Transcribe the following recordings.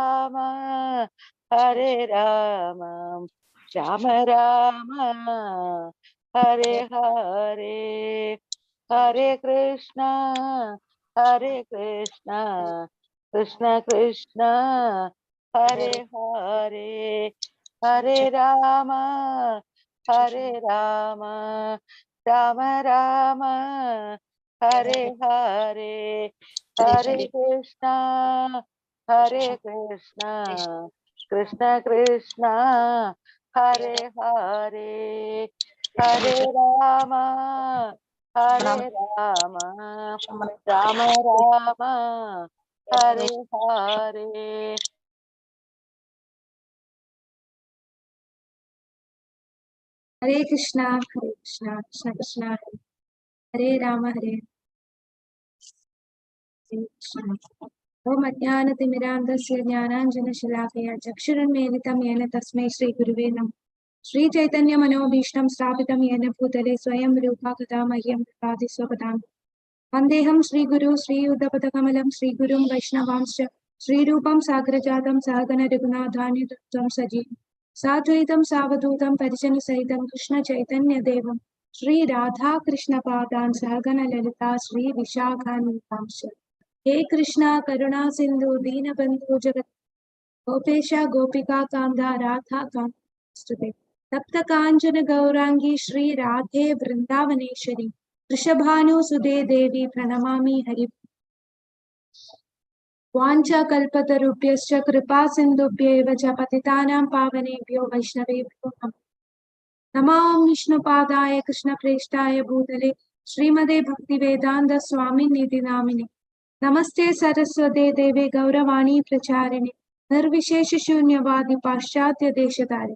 രാമ ഹരേ രാമ രാമ രാമ ഹരേ ഹരേ ഹരേ കൃഷ്ണ കൃഷ്ണ കൃഷ്ണ ഹരേ ഹരേ ഹരേ രാമ രാമ രാമ രാമ ഹരേ ഹരേ ഹരേ കൃഷ്ണ കൃഷ്ണ കൃഷ്ണ ഹരേ ഹരേ ഹരേ രാമ രാമ രാമ രാമ ഹരേ ഹരേ. ഹരേ കൃഷ്ണ കൃഷ്ണ കൃഷ്ണ ഹരേ രാമ ഹരേ കൃഷ്ണ. ഓം അജ്ഞാനതിമിരാന്ധസ്യ ജ്ഞാനാഞ്ജനശലാകയ ചക്ഷുരുന്മീലിതം യേന തസ്മൈ ശ്രീ ഗുരുവേ നമഃ. ശ്രീ ചൈതന്യ മനോഭീഷ്ടം സ്ഥാപിതം യേന ഭൂതലേ സ്വയം രൂപാ കഥാ മഹ്യം ദദാതി സ്വപദാം. വന്ദേഹം ശ്രീഗുരു ശ്രീയുതപദകമലം ശ്രീഗുരും വൈഷ്ണവാംശ്ച ശ്രീരൂപം സാഗ്രജാതം സഹഗണ രഘുനാഥാന്യതം സജീവം സാദ്വൈതം സാവധൂതം പരിജനസഹിതം കൃഷ്ണ ചൈതന്യദേവം ശ്രീ രാധാകൃഷ്ണപാദാൻ സഹഗണ ലളിതാ ശ്രീ വിശാഖാന്വിതാംശ്ച. ഹേ കൃഷ്ണ കരുണാ സിന്ധു ദീനബന്ധു ജഗത് ഗോപേശ ഗോപികാ കാന്ത രാധാ കാന്ത തപ്ത കാഞ്ചന ഗൗരാംഗി ശ്രീ രാധേ വൃന്ദാവനേശ്വരി വൃഷഭാനുസുതേ ദേവി പ്രണമാമി ഹരി. വാഞ്ചാ കൽപതരുഭ്യശ്ച കൃപാ സിന്ധുഭ്യൈവ ച പതിതാനാം പാവനേഭ്യോ വൈഷ്ണവേഭ്യോ നമോ വിഷ്ണുപാദായ കൃഷ്ണപ്രേഷ്ഠായ ഭൂതലേ ശ്രീമതേ ഭക്തിവേദാന്ത സ്വാമിനിധി നാമിനെ. നമസ്തേ സരസ്വതേ ദേവേ ഗൗരവാണി പ്രചാരിണി നിർവിശേഷ ശൂന്യവാദി പാശ്ചാത്യ ദേശധാരി.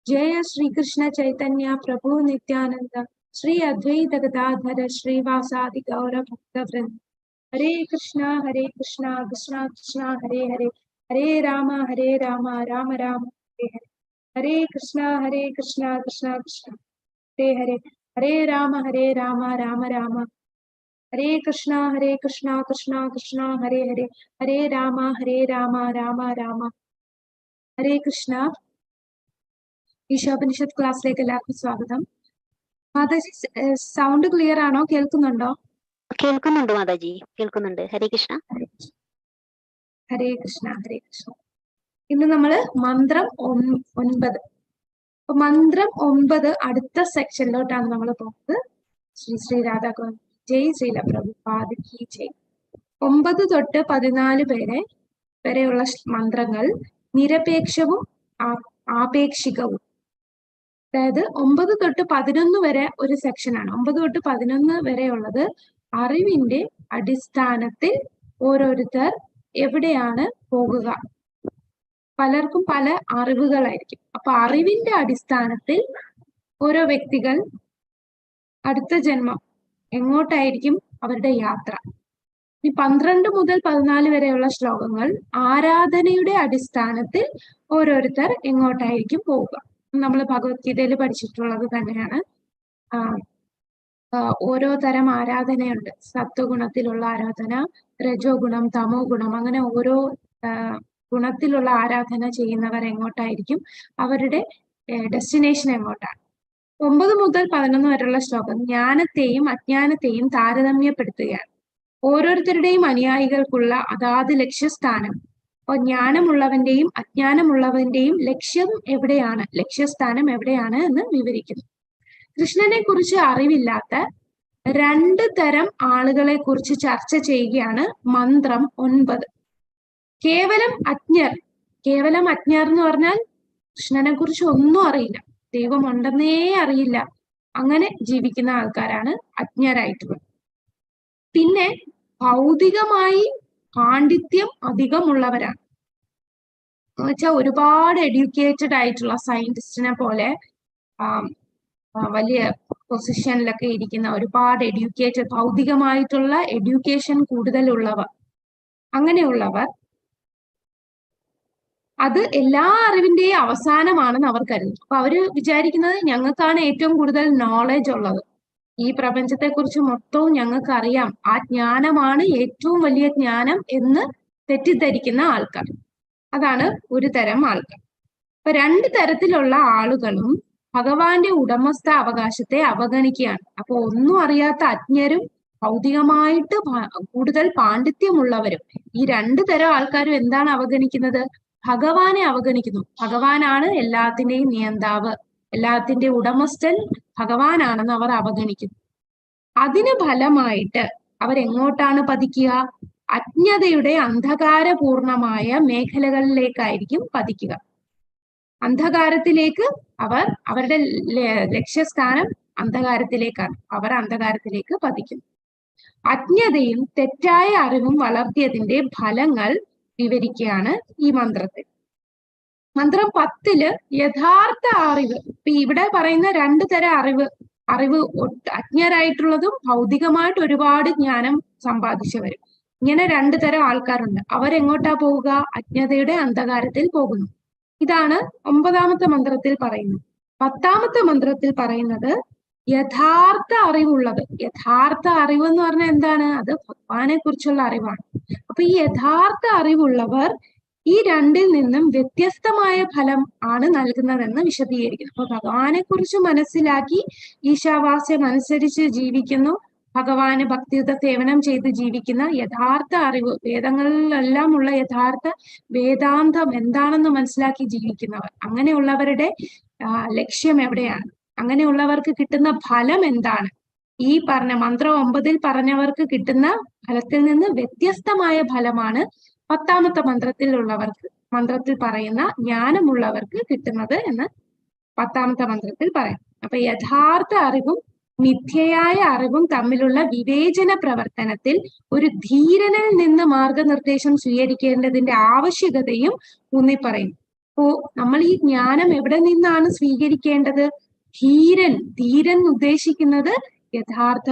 ജയ ശ്രീകൃഷ്ണ ചൈതന്യ പ്രഭു നിത്യാനന്ദ ശ്രീ അദ്വൈത ഗദാധര ശ്രീവാസാദി ഗൗര ഭക്തവൃന്ദ. ഹരേ കൃഷ്ണ കൃഷ്ണ കൃഷ്ണ ഹരേ ഹരേ ഹരേ രാമ രാമ രാമ ഹരേ ഹരേ. ഹരേ കൃഷ്ണ കൃഷ്ണ കൃഷ്ണ ഹരേ ഹരേ ഹരേ രാമ രാമ രാമ ഹരേ കൃഷ്ണ കൃഷ്ണ കൃഷ്ണ ഹരേ ഹരേ ഹരേ രാമ രാമ രാമ ഹരേ കൃഷ്ണ. ഈശോപനിഷത്ത് ക്ലാസ്സിലേക്ക് എല്ലാവർക്കും സ്വാഗതം. മാതാജി സൗണ്ട് ക്ലിയർ ആണോ? കേൾക്കുന്നുണ്ടോ? കേൾക്കുന്നുണ്ട് മാതാജി, കേൾക്കുന്നുണ്ട്. ഹരേ കൃഷ്ണ. ഹരേ കൃഷ്ണ ഹരേ കൃഷ്ണ. ഇന്ന് നമ്മള് മന്ത്രം 9. അപ്പൊ മന്ത്രം 9 അടുത്ത സെക്ഷനിലോട്ടാണ് നമ്മൾ പോകുന്നത്. ശ്രീ ശ്രീ രാധാകൃഷ്ണൻ ജയ് ശ്രീല പ്രഭുപാദ് കി ജയ്. 9 തൊട്ട് 14 വരെയുള്ള മന്ത്രങ്ങൾ നിരപേക്ഷവും ആപേക്ഷികവും. അതായത് 9 തൊട്ട് 11 വരെ ഒരു സെക്ഷനാണ്. 9 തൊട്ട് 11 വരെയുള്ളത് അറിവിന്റെ അടിസ്ഥാനത്തിൽ ഓരോരുത്തർ എവിടെയാണ് പോകുക. പലർക്കും പല അറിവുകളായിരിക്കും. അപ്പൊ അറിവിന്റെ അടിസ്ഥാനത്തിൽ ഓരോ വ്യക്തികൾ അടുത്ത ജന്മം എങ്ങോട്ടായിരിക്കും അവരുടെ യാത്ര. ഈ 12 മുതൽ 14 വരെയുള്ള ശ്ലോകങ്ങൾ ആരാധനയുടെ അടിസ്ഥാനത്തിൽ ഓരോരുത്തർ എങ്ങോട്ടായിരിക്കും പോവുക. നമ്മൾ ഭഗവത്ഗീതയിൽ പഠിച്ചിട്ടുള്ളത് തന്നെയാണ്. ഓരോ തരം ആരാധനയുണ്ട്. സത്വഗുണത്തിലുള്ള ആരാധന, രജോ ഗുണം, തമോ ഗുണം, അങ്ങനെ ഓരോ ഗുണത്തിലുള്ള ആരാധന ചെയ്യുന്നവർ എങ്ങോട്ടായിരിക്കും, അവരുടെ ഡെസ്റ്റിനേഷൻ എങ്ങോട്ടാണ്. 9 മുതൽ 11 വരെയുള്ള ശ്ലോകം ജ്ഞാനത്തെയും അജ്ഞാനത്തെയും താരതമ്യപ്പെടുത്തുകയാണ്. ഓരോരുത്തരുടെയും അനുയായികൾക്കുള്ള അതാത് ലക്ഷ്യസ്ഥാനം. അപ്പോൾ ജ്ഞാനമുള്ളവന്റെയും അജ്ഞാനമുള്ളവന്റെയും ലക്ഷ്യസ്ഥാനം എവിടെയാണ് എന്ന് വിവരിക്കുന്നു. കൃഷ്ണനെ കുറിച്ച് അറിവില്ലാത്ത 2 തരം ആളുകളെ കുറിച്ച് ചർച്ച ചെയ്യുകയാണ് മന്ത്രം 9. കേവലം അജ്ഞർ എന്ന് പറഞ്ഞാൽ കൃഷ്ണനെ കുറിച്ച് ഒന്നും അറിയില്ല, ദൈവം ഉണ്ടെന്നേ അറിയില്ല, അങ്ങനെ ജീവിക്കുന്ന ആൾക്കാരാണ് അജ്ഞരായിട്ടുള്ളത്. പിന്നെ ഭൗതികമായി പാണ്ഡിത്യം അധികമുള്ളവരാണ്. എന്നുവെച്ചാൽ ഒരുപാട് എഡ്യൂക്കേറ്റഡ് ആയിട്ടുള്ള സയന്റിസ്റ്റിനെ പോലെ വലിയ പൊസിഷനിലൊക്കെ ഇരിക്കുന്ന ഒരുപാട് എഡ്യൂക്കേറ്റഡ്, ഭൗതികമായിട്ടുള്ള എഡ്യൂക്കേഷൻ കൂടുതലുള്ളവർ, അങ്ങനെയുള്ളവർ അത് എല്ലാ അറിവിന്റെയും അവസാനമാണെന്ന് അവർ കരുതുന്നു. അപ്പൊ അവര് വിചാരിക്കുന്നത് ഞങ്ങൾക്കാണ് ഏറ്റവും കൂടുതൽ നോളജ് ഉള്ളത്, ഈ പ്രപഞ്ചത്തെ കുറിച്ച് മൊത്തവും ഞങ്ങൾക്ക് അറിയാം, ആ ജ്ഞാനമാണ് ഏറ്റവും വലിയ ജ്ഞാനം എന്ന് തെറ്റിദ്ധരിക്കുന്ന ആൾക്കാർ. അതാണ് ഒരു തരം ആൾക്കാർ. അപ്പൊ രണ്ട് തരത്തിലുള്ള ആളുകളും ഭഗവാന്റെ ഉടമസ്ഥ അവകാശത്തെ അവഗണിക്കുകയാണ്. അപ്പൊ ഒന്നും അറിയാത്ത അജ്ഞരും ഭൗതികമായിട്ട് കൂടുതൽ പാണ്ഡിത്യമുള്ളവരും, ഈ രണ്ടു തരം ആൾക്കാരും എന്താണ് അവഗണിക്കുന്നത്? ഭഗവാനെ അവഗണിക്കുന്നു. ഭഗവാനാണ് എല്ലാത്തിന്റെയും നിയന്താവ്, എല്ലാത്തിന്റെയും ഉടമസ്ഥൻ ഭഗവാനാണെന്ന് അവർ അവഗണിക്കുന്നു. അതിന് ഫലമായിട്ട് അവരെങ്ങോട്ടാണ് പതിക്കുക? അജ്ഞതയുടെ അന്ധകാരപൂർണമായ മേഖലകളിലേക്കായിരിക്കും പതിക്കുക. അന്ധകാരത്തിലേക്ക് അവരുടെ ലക്ഷ്യസ്ഥാനം അന്ധകാരത്തിലേക്കാണ്. അവർ അന്ധകാരത്തിലേക്ക് പതിക്കും. അജ്ഞതയും തെറ്റായ അറിവും വളർത്തിയതിന്റെ ഫലങ്ങൾ വിവരിക്കുകയാണ് ഈ മന്ത്രത്തിൽ. മന്ത്രം 10 യഥാർത്ഥ അറിവ്. ഇപ്പൊ ഇവിടെ പറയുന്ന രണ്ടു തരം അറിവ് അജ്ഞരായിട്ടുള്ളതും ഭൗതികമായിട്ട് ഒരുപാട് ജ്ഞാനം സമ്പാദിച്ചവരും, ഇങ്ങനെ രണ്ടു തരം ആൾക്കാരുണ്ട്. അവരെങ്ങോട്ടാ പോവുക? അജ്ഞതയുടെ അന്ധകാരത്തിൽ പോകുന്നു. ഇതാണ് 9ാമത്തെ മന്ത്രത്തിൽ പറയുന്നത്. 10ാമത്തെ മന്ത്രത്തിൽ പറയുന്നത് യഥാർത്ഥ അറിവുള്ളത്. യഥാർത്ഥ അറിവ് എന്ന് പറഞ്ഞാൽ എന്താണ്? അത് ഭഗവാനെ കുറിച്ചുള്ള അറിവാണ്. അപ്പൊ ഈ യഥാർത്ഥ അറിവുള്ളവർ ഈ രണ്ടിൽ നിന്നും വ്യത്യസ്തമായ ഫലം ആണ് നൽകുന്നതെന്ന് വിശദീകരിക്കുന്നു. അപ്പൊ ഭഗവാനെ കുറിച്ച് മനസ്സിലാക്കി ഈശാവാസ്യം അനുസരിച്ച് ജീവിക്കുന്നു, ഭഗവാന് ഭക്തിയുത സേവനം ചെയ്ത് ജീവിക്കുന്ന യഥാർത്ഥ അറിവ്, വേദങ്ങളിലെല്ലാം ഉള്ള യഥാർത്ഥ വേദാന്തം എന്താണെന്ന് മനസ്സിലാക്കി ജീവിക്കുന്നവർ, അങ്ങനെയുള്ളവരുടെ ലക്ഷ്യം എവിടെയാണ്? അങ്ങനെയുള്ളവർക്ക് കിട്ടുന്ന ഫലം എന്താണ്? ഈ പറഞ്ഞ മന്ത്രം 9 പറഞ്ഞവർക്ക് കിട്ടുന്ന ഫലത്തിൽ നിന്ന് വ്യത്യസ്തമായ ഫലമാണ് 10ാമത്തെ മന്ത്രത്തിൽ പറയുന്ന ജ്ഞാനമുള്ളവർക്ക് കിട്ടുന്നത് എന്ന് 10ാമത്തെ മന്ത്രത്തിൽ പറയാം. അപ്പൊ യഥാർത്ഥ അറിവും മിഥ്യയായ അറിവും തമ്മിലുള്ള വിവേചന പ്രവർത്തനത്തിൽ ഒരു ധീരനിൽ നിന്ന് മാർഗനിർദ്ദേശം സ്വീകരിക്കേണ്ടതിന്റെ ആവശ്യകതയും ഊന്നിപ്പറയും. അപ്പോ നമ്മൾ ഈ ജ്ഞാനം എവിടെ നിന്നാണ് സ്വീകരിക്കേണ്ടത്? ധീരൻ ഉദ്ദേശിക്കുന്നത് യഥാർത്ഥ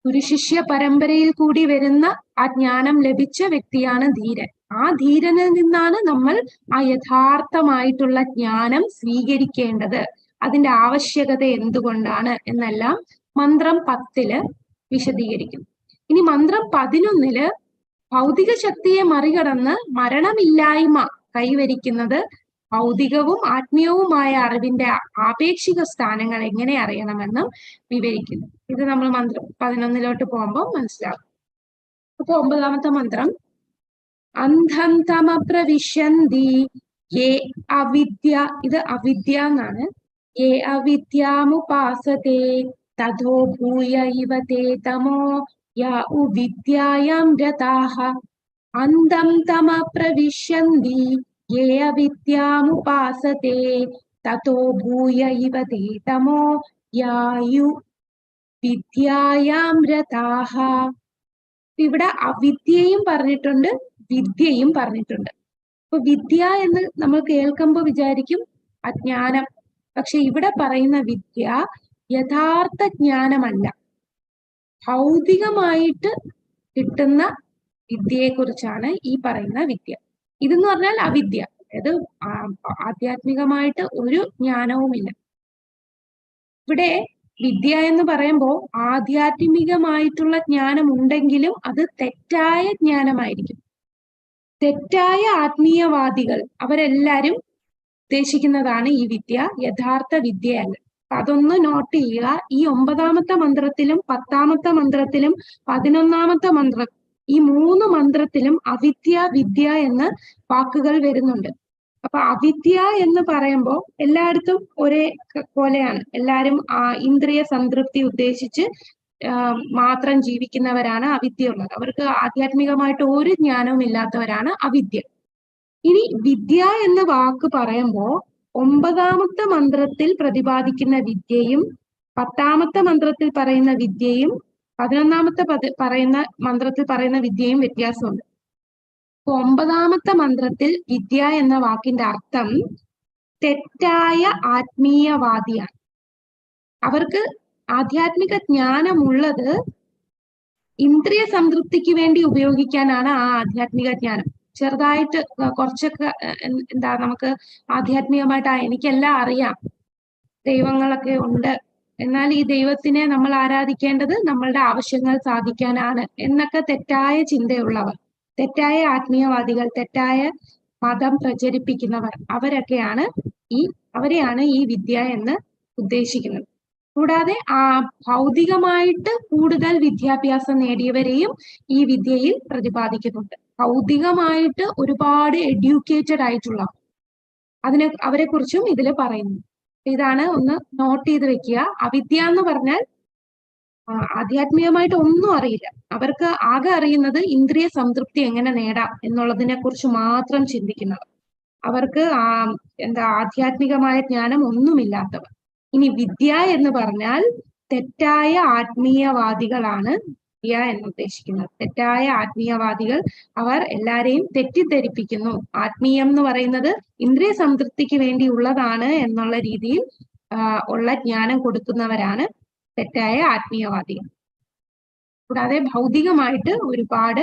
ഗുരുശിഷ്യ പരമ്പരയിൽ കൂടി വരുന്ന ആ ജ്ഞാനം ലഭിച്ച വ്യക്തിയാണ് ധീരൻ. ആ ധീരനിൽ നിന്നാണ് നമ്മൾ ആ യഥാർത്ഥമായിട്ടുള്ള ജ്ഞാനം സ്വീകരിക്കേണ്ടത്. അതിന്റെ ആവശ്യകത എന്തുകൊണ്ടാണ് എന്നെല്ലാം മന്ത്രം 10 വിശദീകരിക്കുന്നു. ഇനി മന്ത്രം 11 ഭൗതിക ശക്തിയെ മറികടന്ന് മരണമില്ലായ്മ കൈവരിക്കുന്നത് ഭൗതികവും ആത്മീയവുമായ അറിവിന്റെ ആപേക്ഷിക സ്ഥാനങ്ങൾ എങ്ങനെ അറിയണമെന്നും വിവരിക്കുന്നു. ഇത് നമ്മൾ മന്ത്രം 11 പോകുമ്പോൾ മനസ്സിലാവും. അപ്പൊ 9ാമത്തെ മന്ത്രം അന്ധം തമ പ്രവിശന്തി യേ അവിദ്യ. ഇത് അവിദ്യ എന്നാണ്. യേ അവിദ്യാമുപാസതേ തഥോ ഭൂയ ഇവ തേ തമോ യാ വിദ്യായാം രതാഃ. അന്ധം തമ പ്രവിശന്തി യേ അവിദ്യാമുപാസതേ തഥോ ഭൂയ ഇവ തേ തമോ യാ വിദ്യായാം രതാഃ. ഇവിടെ അവിദ്യയും പറഞ്ഞിട്ടുണ്ട്, വിദ്യയും പറഞ്ഞിട്ടുണ്ട്. അപ്പൊ വിദ്യ എന്ന് നമ്മൾ കേൾക്കുമ്പോൾ വിചാരിക്കും അജ്ഞാനം. പക്ഷെ ഇവിടെ പറയുന്ന വിദ്യ യഥാർത്ഥ ജ്ഞാനമല്ല, ഭൗതികമായിട്ട് കിട്ടുന്ന വിദ്യയെ കുറിച്ചാണ് ഈ പറയുന്ന വിദ്യ. ഇതെന്ന് പറഞ്ഞാൽ അവിദ്യ, അതായത് ആധ്യാത്മികമായിട്ട് ഒരു ജ്ഞാനവുമില്ല. ഇവിടെ വിദ്യ എന്ന് പറയുമ്പോൾ ആധ്യാത്മികമായിട്ടുള്ള ജ്ഞാനം ഉണ്ടെങ്കിലും അത് തെറ്റായ ജ്ഞാനമായിരിക്കും. തെറ്റായ ആത്മീയവാദികൾ അവരെല്ലാരും ഉദ്ദേശിക്കുന്നതാണ് ഈ വിദ്യ, യഥാർത്ഥ വിദ്യയല്ല. അതൊന്ന് നോട്ട് ചെയ്യുക. ഈ 9ാമത്തെ മന്ത്രത്തിലും 10ാമത്തെ മന്ത്രത്തിലും 11ാമത്തെ മന്ത്രം, ഈ 3 മന്ത്രത്തിലും അവിദ്യ വിദ്യ എന്ന വാക്കുകൾ വരുന്നുണ്ട്. അപ്പൊ അവിദ്യ എന്ന് പറയുമ്പോൾ എല്ലായിടത്തും ഒരേ പോലെയാണ്. എല്ലാരും ഇന്ദ്രിയ സംതൃപ്തി ഉദ്ദേശിച്ച് മാത്രം ജീവിക്കുന്നവരാണ് അവിദ്യയുള്ളത്. അവർക്ക് ആധ്യാത്മികമായിട്ട് ഒരു ജ്ഞാനവും ഇല്ലാത്തവരാണ് അവിദ്യ. ഇനി വിദ്യ എന്ന വാക്ക് പറയുമ്പോൾ 9ാമത്തെ മന്ത്രത്തിൽ പ്രതിപാദിക്കുന്ന വിദ്യയും 10ാമത്തെ മന്ത്രത്തിൽ പറയുന്ന വിദ്യയും 11ാമത്തെ മന്ത്രത്തിൽ പറയുന്ന വിദ്യയും വ്യത്യാസമുണ്ട്. 9ാമത്തെ മന്ത്രത്തിൽ വിദ്യ എന്ന വാക്കിന്റെ അർത്ഥം തെറ്റായ ആത്മീയവാദിയാണ്. അവർക്ക് ആധ്യാത്മിക ജ്ഞാനമുള്ളത് ഇന്ദ്രിയ സംതൃപ്തിക്ക് വേണ്ടി ഉപയോഗിക്കാനാണ് ആ ആധ്യാത്മിക ജ്ഞാനം. ചെറുതായിട്ട് കുറച്ചൊക്കെ നമുക്ക് ആധ്യാത്മികമായിട്ട് എനിക്കെല്ലാം അറിയാം, ദൈവങ്ങളൊക്കെ ഉണ്ട്, എന്നാൽ ഈ ദൈവത്തിനെ നമ്മൾ ആരാധിക്കേണ്ടത് നമ്മളുടെ ആവശ്യങ്ങൾ സാധിക്കാനാണ് എന്നൊക്കെ തെറ്റായ ചിന്തയുള്ളവർ. തെറ്റായ ആത്മീയവാദികൾ, തെറ്റായ മതം പ്രചരിപ്പിക്കുന്നവർ, അവരെയാണ് ഈ വിദ്യ എന്ന് ഉദ്ദേശിക്കുന്നത്. കൂടാതെ ഭൗതികമായിട്ട് കൂടുതൽ വിദ്യാഭ്യാസം നേടിയവരെയും ഈ വിദ്യയിൽ പ്രതിപാദിക്കുന്നുണ്ട്. ഭൗതികമായിട്ട് ഒരുപാട് എഡ്യൂക്കേറ്റഡ് ആയിട്ടുള്ള അവരെ കുറിച്ചും ഇതിൽ പറയുന്നു. ഇതാണ് ഒന്ന് നോട്ട് ചെയ്ത് വെക്കുക. അവിദ്യ എന്ന് പറഞ്ഞാൽ ആധ്യാത്മികമായിട്ട് ഒന്നും അറിയില്ല. അവർക്ക് ആകെ അറിയുന്നത് ഇന്ദ്രിയ സംതൃപ്തി എങ്ങനെ നേടാം എന്നുള്ളതിനെ കുറിച്ച് മാത്രം ചിന്തിക്കുന്നവർ. അവർക്ക് ആധ്യാത്മികമായ ജ്ഞാനം ഒന്നുമില്ലാത്തവർ. ഇനി വിദ്യ എന്ന് പറഞ്ഞാൽ തെറ്റായ ആത്മീയവാദികളാണ് വിദ്യ എന്ന് ഉദ്ദേശിക്കുന്നത്. തെറ്റായ ആത്മീയവാദികൾ അവർ എല്ലാരെയും തെറ്റിദ്ധരിപ്പിക്കുന്നു. ആത്മീയം എന്ന് പറയുന്നത് ഇന്ദ്രിയ സംതൃപ്തിക്ക് വേണ്ടി ഉള്ളതാണ് എന്നുള്ള രീതിയിൽ ഉള്ള ജ്ഞാനം കൊടുക്കുന്നവരാണ് തെറ്റായ ആത്മീയവാദികൾ. കൂടാതെ ഭൗതികമായിട്ട് ഒരുപാട്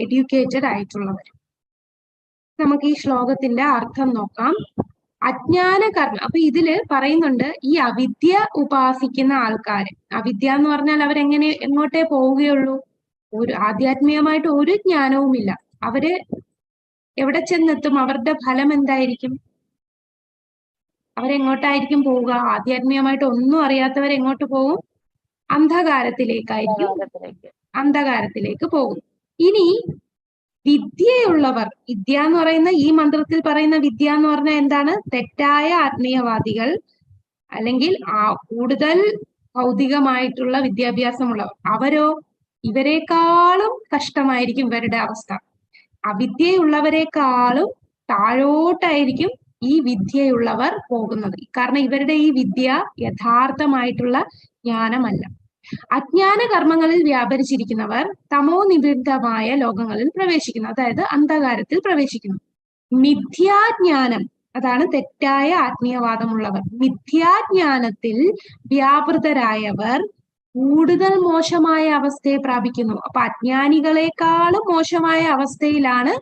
എഡ്യൂക്കേറ്റഡ് ആയിട്ടുള്ളവർ. നമുക്ക് ഈ ശ്ലോകത്തിന്റെ അർത്ഥം നോക്കാം. അജ്ഞാന കർമ്മ. അപ്പൊ ഇതില് പറയുന്നുണ്ട് ഈ അവിദ്യ ഉപാസിക്കുന്ന ആൾക്കാര്. അവിദ്യ എന്ന് പറഞ്ഞാൽ എങ്ങോട്ടേ പോവുകയുള്ളൂ? ആധ്യാത്മികമായിട്ട് ഒരു ജ്ഞാനവുമില്ല. അവര് എവിടെ ചെന്നെത്തും? അവരുടെ ഫലം എന്തായിരിക്കും? അവരെങ്ങോട്ടായിരിക്കും പോവുക? ആധ്യാത്മികമായിട്ട് ഒന്നും അറിയാത്തവർ എങ്ങോട്ട് പോകും? അന്ധകാരത്തിലേക്ക് പോകും. ഇനി വിദ്യയുള്ളവർ, വിദ്യ എന്ന് പറയുന്ന ഈ മന്ത്രത്തിൽ പറയുന്ന വിദ്യ എന്ന് പറഞ്ഞാൽ എന്താണ്? തെറ്റായ ആത്മീയവാദികൾ, അല്ലെങ്കിൽ കൂടുതൽ ഭൗതികമായിട്ടുള്ള വിദ്യാഭ്യാസമുള്ളവർ. അവരോ ഇവരെക്കാളും കഷ്ടമായിരിക്കും ഇവരുടെ അവസ്ഥ. അവിദ്യയുള്ളവരെക്കാളും താഴോട്ടായിരിക്കും ഈ വിദ്യയുള്ളവർ പോകുന്നത്. കാരണം ഇവരുടെ ഈ വിദ്യ യഥാർത്ഥമായിട്ടുള്ള ജ്ഞാനമല്ല. അജ്ഞാന കർമ്മങ്ങളിൽ വ്യാപരിച്ചിരിക്കുന്നവർ തമോ നിബിഡമായ ലോകങ്ങളിൽ പ്രവേശിക്കുന്നു, അതായത് അന്ധകാരത്തിൽ പ്രവേശിക്കുന്നു. മിഥ്യാജ്ഞാനം, അതാണ് തെറ്റായ ആത്മീയവാദമുള്ളവർ. മിഥ്യാജ്ഞാനത്തിൽ വ്യാപൃതരായവർ കൂടുതൽ മോശമായ അവസ്ഥയെ പ്രാപിക്കുന്നു. അപ്പൊ അജ്ഞാനികളെക്കാളും മോശമായ അവസ്ഥയിലാണ്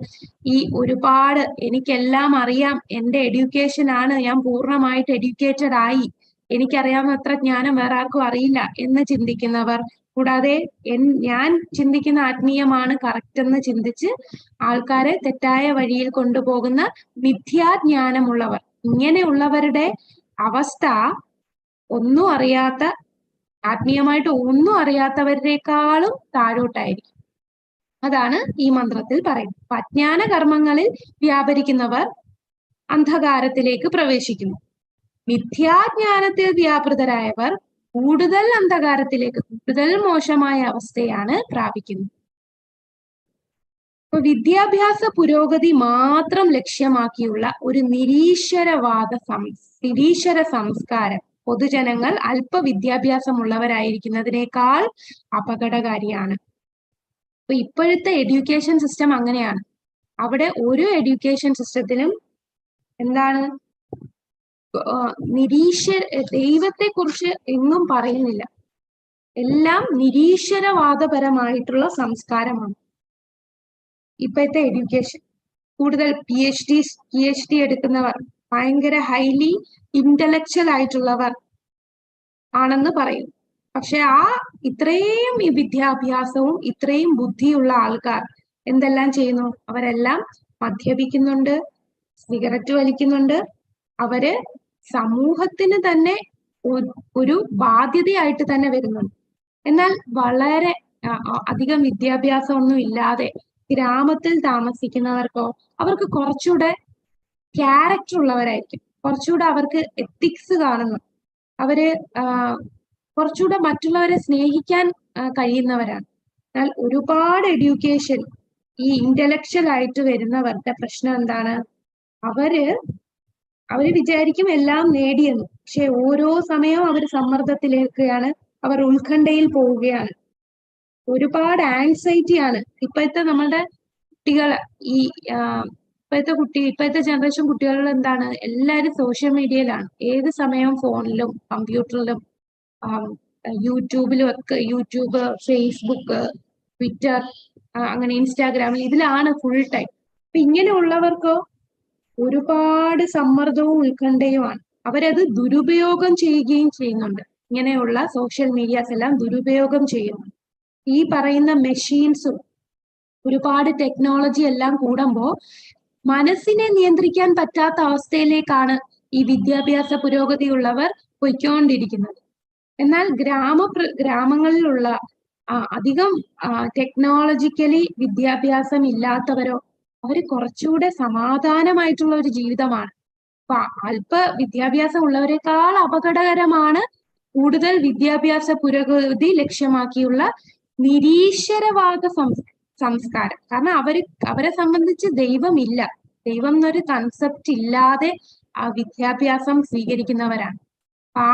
ഈ ഒരുപാട് എനിക്കെല്ലാം അറിയാം, എന്റെ എഡ്യൂക്കേഷൻ ആണ്, ഞാൻ പൂർണ്ണമായിട്ട് എഡ്യൂക്കേറ്റഡ് ആയി, എനിക്കറിയാവുന്നത്ര ജ്ഞാനം വേറെ ആർക്കും അറിയില്ല എന്ന് ചിന്തിക്കുന്നവർ. കൂടാതെ ഞാൻ ചിന്തിക്കുന്ന ആത്മീയമാണ് കറക്റ്റ് എന്ന് ചിന്തിച്ച് ആൾക്കാരെ തെറ്റായ വഴിയിൽ കൊണ്ടുപോകുന്ന മിഥ്യാജ്ഞാനമുള്ളവർ. ഇങ്ങനെയുള്ളവരുടെ അവസ്ഥ ഒന്നും അറിയാത്ത, ആത്മീയമായിട്ട് ഒന്നും അറിയാത്തവരെക്കാളും താഴോട്ടായിരിക്കും. അതാണ് ഈ മന്ത്രത്തിൽ പറയുന്നത്. അജ്ഞാന കർമ്മങ്ങളിൽ വ്യാപരിക്കുന്നവർ അന്ധകാരത്തിലേക്ക് പ്രവേശിക്കുന്നു. മിഥ്യാജ്ഞാനത്തിൽ വ്യാപൃതരായവർ കൂടുതൽ അന്ധകാരത്തിലേക്ക്, കൂടുതൽ മോശമായ അവസ്ഥയാണ് പ്രാപിക്കുന്നത്. ഇപ്പൊ വിദ്യാഭ്യാസ പുരോഗതി മാത്രം ലക്ഷ്യമാക്കിയുള്ള ഒരു നിരീശ്വര സംസ്കാരം പൊതുജനങ്ങൾ അല്പ വിദ്യാഭ്യാസമുള്ളവരായിരിക്കുന്നതിനേക്കാൾ അപകടകാരിയാണ്. അപ്പൊ ഇപ്പോഴത്തെ എഡ്യൂക്കേഷൻ സിസ്റ്റം അങ്ങനെയാണ്. അവിടെ ഒരു എഡ്യൂക്കേഷൻ സിസ്റ്റത്തിലും എന്താണ് ദൈവത്തെ കുറിച്ച് എങ്ങും പറയുന്നില്ല. എല്ലാം നിരീശ്വരവാദപരമായിട്ടുള്ള സംസ്കാരമാണ് ഇപ്പോഴത്തെ എഡ്യൂക്കേഷൻ. കൂടുതൽ പി എച്ച് ഡി എടുക്കുന്നവർ ഭയങ്കര ഹൈലി ഇന്റലക്ച്വൽ ആയിട്ടുള്ളവർ ആണെന്ന് പറയും. പക്ഷെ ഇത്രയും ഈ വിദ്യാഭ്യാസവും ഇത്രയും ബുദ്ധിയുള്ള ആൾക്കാർ എന്തെല്ലാം ചെയ്യുന്നു? അവരെല്ലാം മദ്യപിക്കുന്നുണ്ട്, സിഗരറ്റ് വലിക്കുന്നുണ്ട്. അവര് സമൂഹത്തിന് തന്നെ ഒരു ബാധ്യതയായിട്ട് തന്നെ വരുന്നുണ്ട്. എന്നാൽ വളരെ അധികം വിദ്യാഭ്യാസം ഒന്നും ഇല്ലാതെ ഗ്രാമത്തിൽ താമസിക്കുന്നവർക്കോ അവർക്ക് കുറച്ചുകൂടെ ക്യാരക്ടർ ഉള്ളവരായിരിക്കും. കുറച്ചുകൂടെ അവർക്ക് എത്തിക്സ് കാണുന്നു. അവര് കുറച്ചുകൂടെ മറ്റുള്ളവരെ സ്നേഹിക്കാൻ കഴിയുന്നവരാണ്. എന്നാൽ ഒരുപാട് എഡ്യൂക്കേഷൻ ഈ ഇന്റലക്ച്വൽ ആയിട്ട് വരുന്നവരുടെ പ്രശ്നം എന്താണ്? അവര് വിചാരിക്കും എല്ലാം നേടിയെന്ന്. പക്ഷെ ഓരോ സമയവും അവർ സമ്മർദ്ദത്തിലേക്കാണ്, അവർ ഉത്കണ്ഠയിൽ പോവുകയാണ്. ഒരുപാട് ആൻസൈറ്റിയാണ് ഇപ്പോഴത്തെ നമ്മുടെ കുട്ടികൾ. ഇപ്പോഴത്തെ ജനറേഷൻ കുട്ടികളിൽ എന്താണ്? എല്ലാവരും സോഷ്യൽ മീഡിയയിലാണ്. ഏത് സമയവും ഫോണിലും കമ്പ്യൂട്ടറിലും യൂട്യൂബിലും ഒക്കെ, യൂട്യൂബ്, ഫേസ്ബുക്ക്, ട്വിറ്റർ, അങ്ങനെ ഇൻസ്റ്റാഗ്രാമിൽ, ഇതിലാണ് ഫുൾ ടൈം. അപ്പൊ ഇങ്ങനെയുള്ളവർക്കോ ഒരുപാട് സമ്മർദ്ദവും ഉത്കണ്ഠയുമാണ്. അവരത് ദുരുപയോഗം ചെയ്യുകയും ചെയ്യുന്നുണ്ട്. ഇങ്ങനെയുള്ള സോഷ്യൽ മീഡിയാസ് എല്ലാം ദുരുപയോഗം ചെയ്യുന്നു. ഈ പറയുന്ന മെഷീൻസും ഒരുപാട് ടെക്നോളജി എല്ലാം കൂടുമ്പോൾ മനസ്സിനെ നിയന്ത്രിക്കാൻ പറ്റാത്ത അവസ്ഥയിലേക്കാണ് ഈ വിദ്യാഭ്യാസ പുരോഗതിയുള്ളവർ പൊയ്ക്കൊണ്ടിരിക്കുന്നത്. എന്നാൽ ഗ്രാമങ്ങളിലുള്ള അധികം ടെക്നോളജിക്കലി വിദ്യാഭ്യാസം ഇല്ലാത്തവരോ അവര് കുറച്ചുകൂടെ സമാധാനമായിട്ടുള്ള ഒരു ജീവിതമാണ്. അല്പ വിദ്യാഭ്യാസം ഉള്ളവരെക്കാൾ അപകടകരമാണ് കൂടുതൽ വിദ്യാഭ്യാസ പുരോഗതി ലക്ഷ്യമാക്കിയുള്ള നിരീശ്വരവാദ സംസ്കാരം. കാരണം അവരെ സംബന്ധിച്ച് ദൈവമില്ല, ദൈവം എന്നൊരു കൺസെപ്റ്റ് ഇല്ലാതെ ആ വിദ്യാഭ്യാസം സ്വീകരിക്കുന്നവരാണ്. ആ